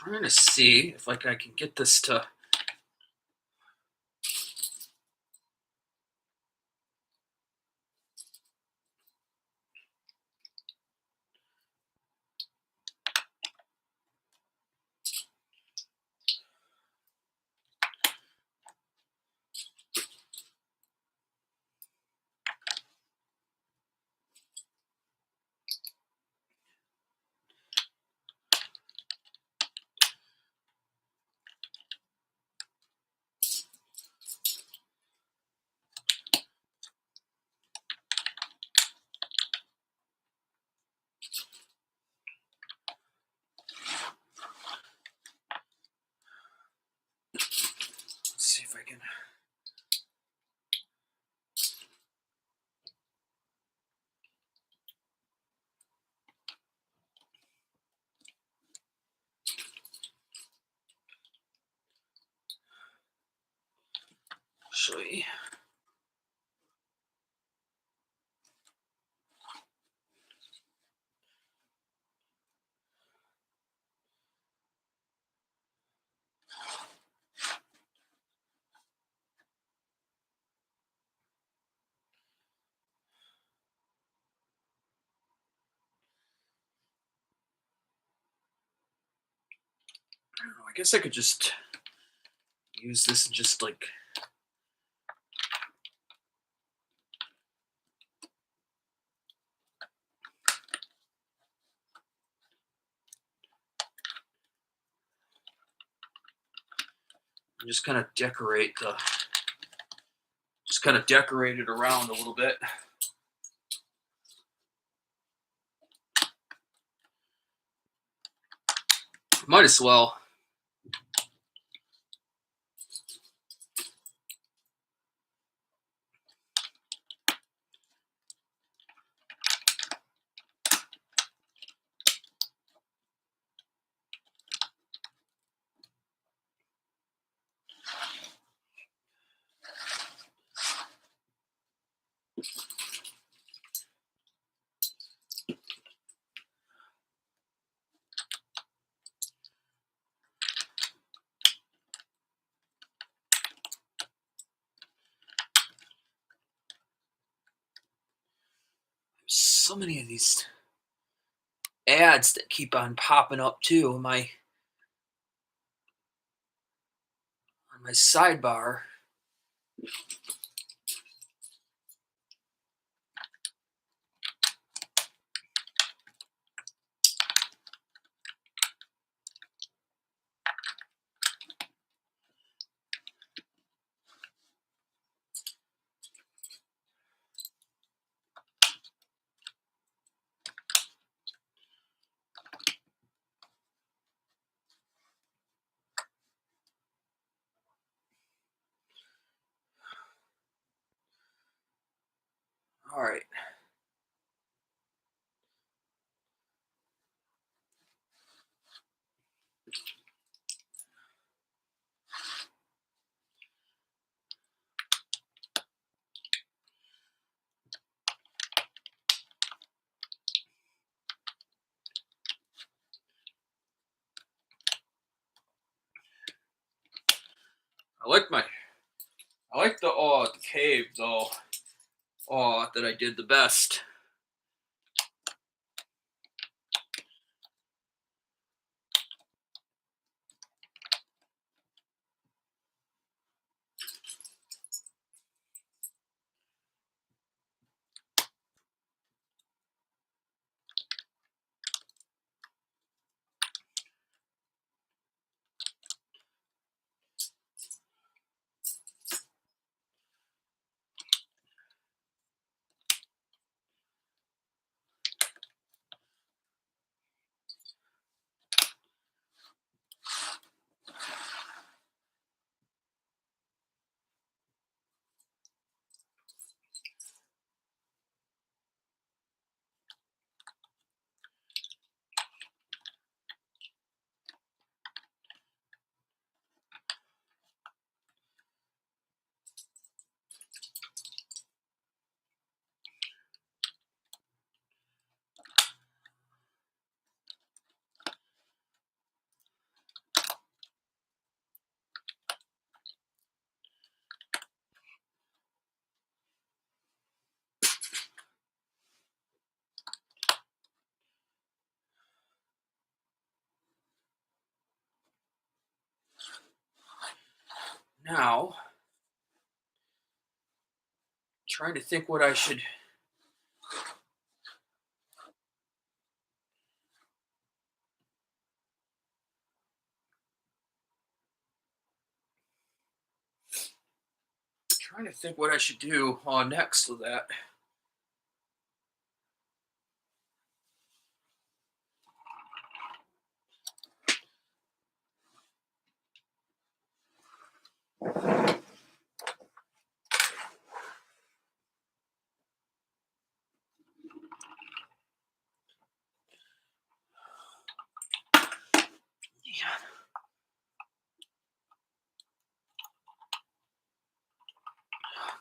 I'm gonna see if like I can get this to. Let's see if I can. Actually, I don't know. I guess I could just use this and just like. Just kind of decorate the. Just kind of decorate it around a little bit. Might as well. So many of these ads that keep on popping up too on my sidebar. All right. I like the cave though. That I did the best. Now, trying to think what I should. Trying to think what I should do on next with that.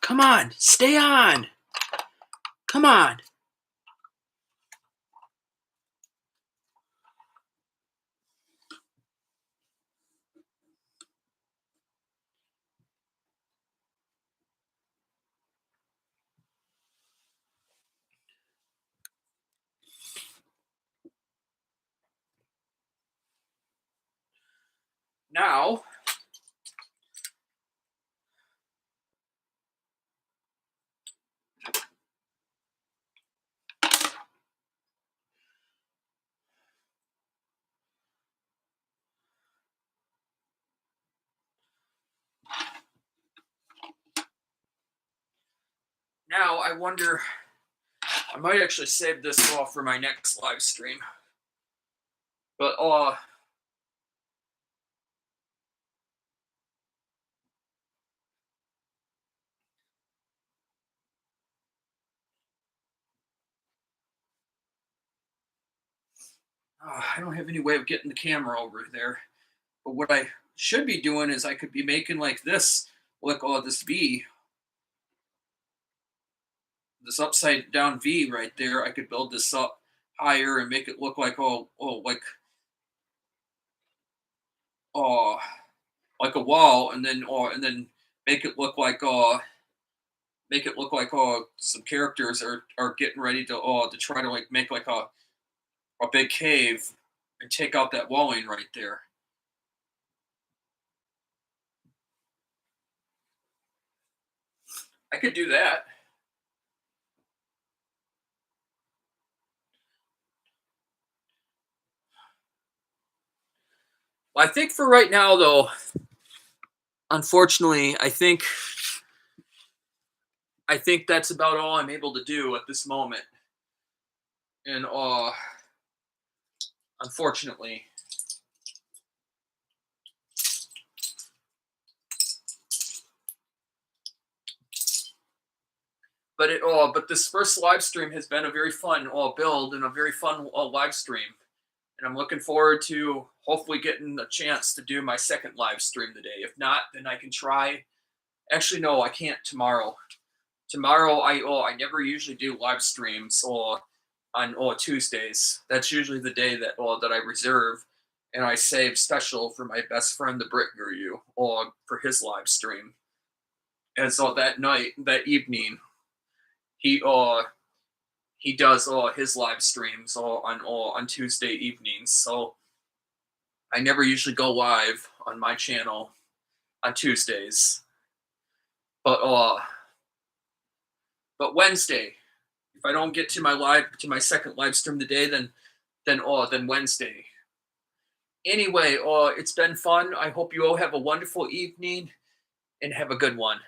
Come on, stay on. Come on. Now, I wonder. I might actually save this off for my next live stream. But I don't have any way of getting the camera over there. But what I should be doing is I could be making like this, like this V, this upside down V right there. I could build this up higher and make it look like oh like a wall, and then make it look like some characters are getting ready to try to like make like a big cave and take out that walling right there. I could do that. Well, I think for right now, though, unfortunately, I think that's about all I'm able to do at this moment. And unfortunately, but this first live stream has been a very fun build and a very fun live stream, and I'm looking forward to hopefully getting a chance to do my second live stream today. If not, then I can try. Actually, no, I can't tomorrow. Tomorrow, I never usually do live streams on Tuesdays. That's usually the day that I reserve, and I save special for my best friend, the Brit Guru, or for his live stream. And so that evening, he he does his live streams on Tuesday evenings. So I never usually go live on my channel on Tuesdays, but Wednesday, if I don't get to my second live stream today, then Wednesday. Anyway, it's been fun. I hope you all have a wonderful evening and have a good one.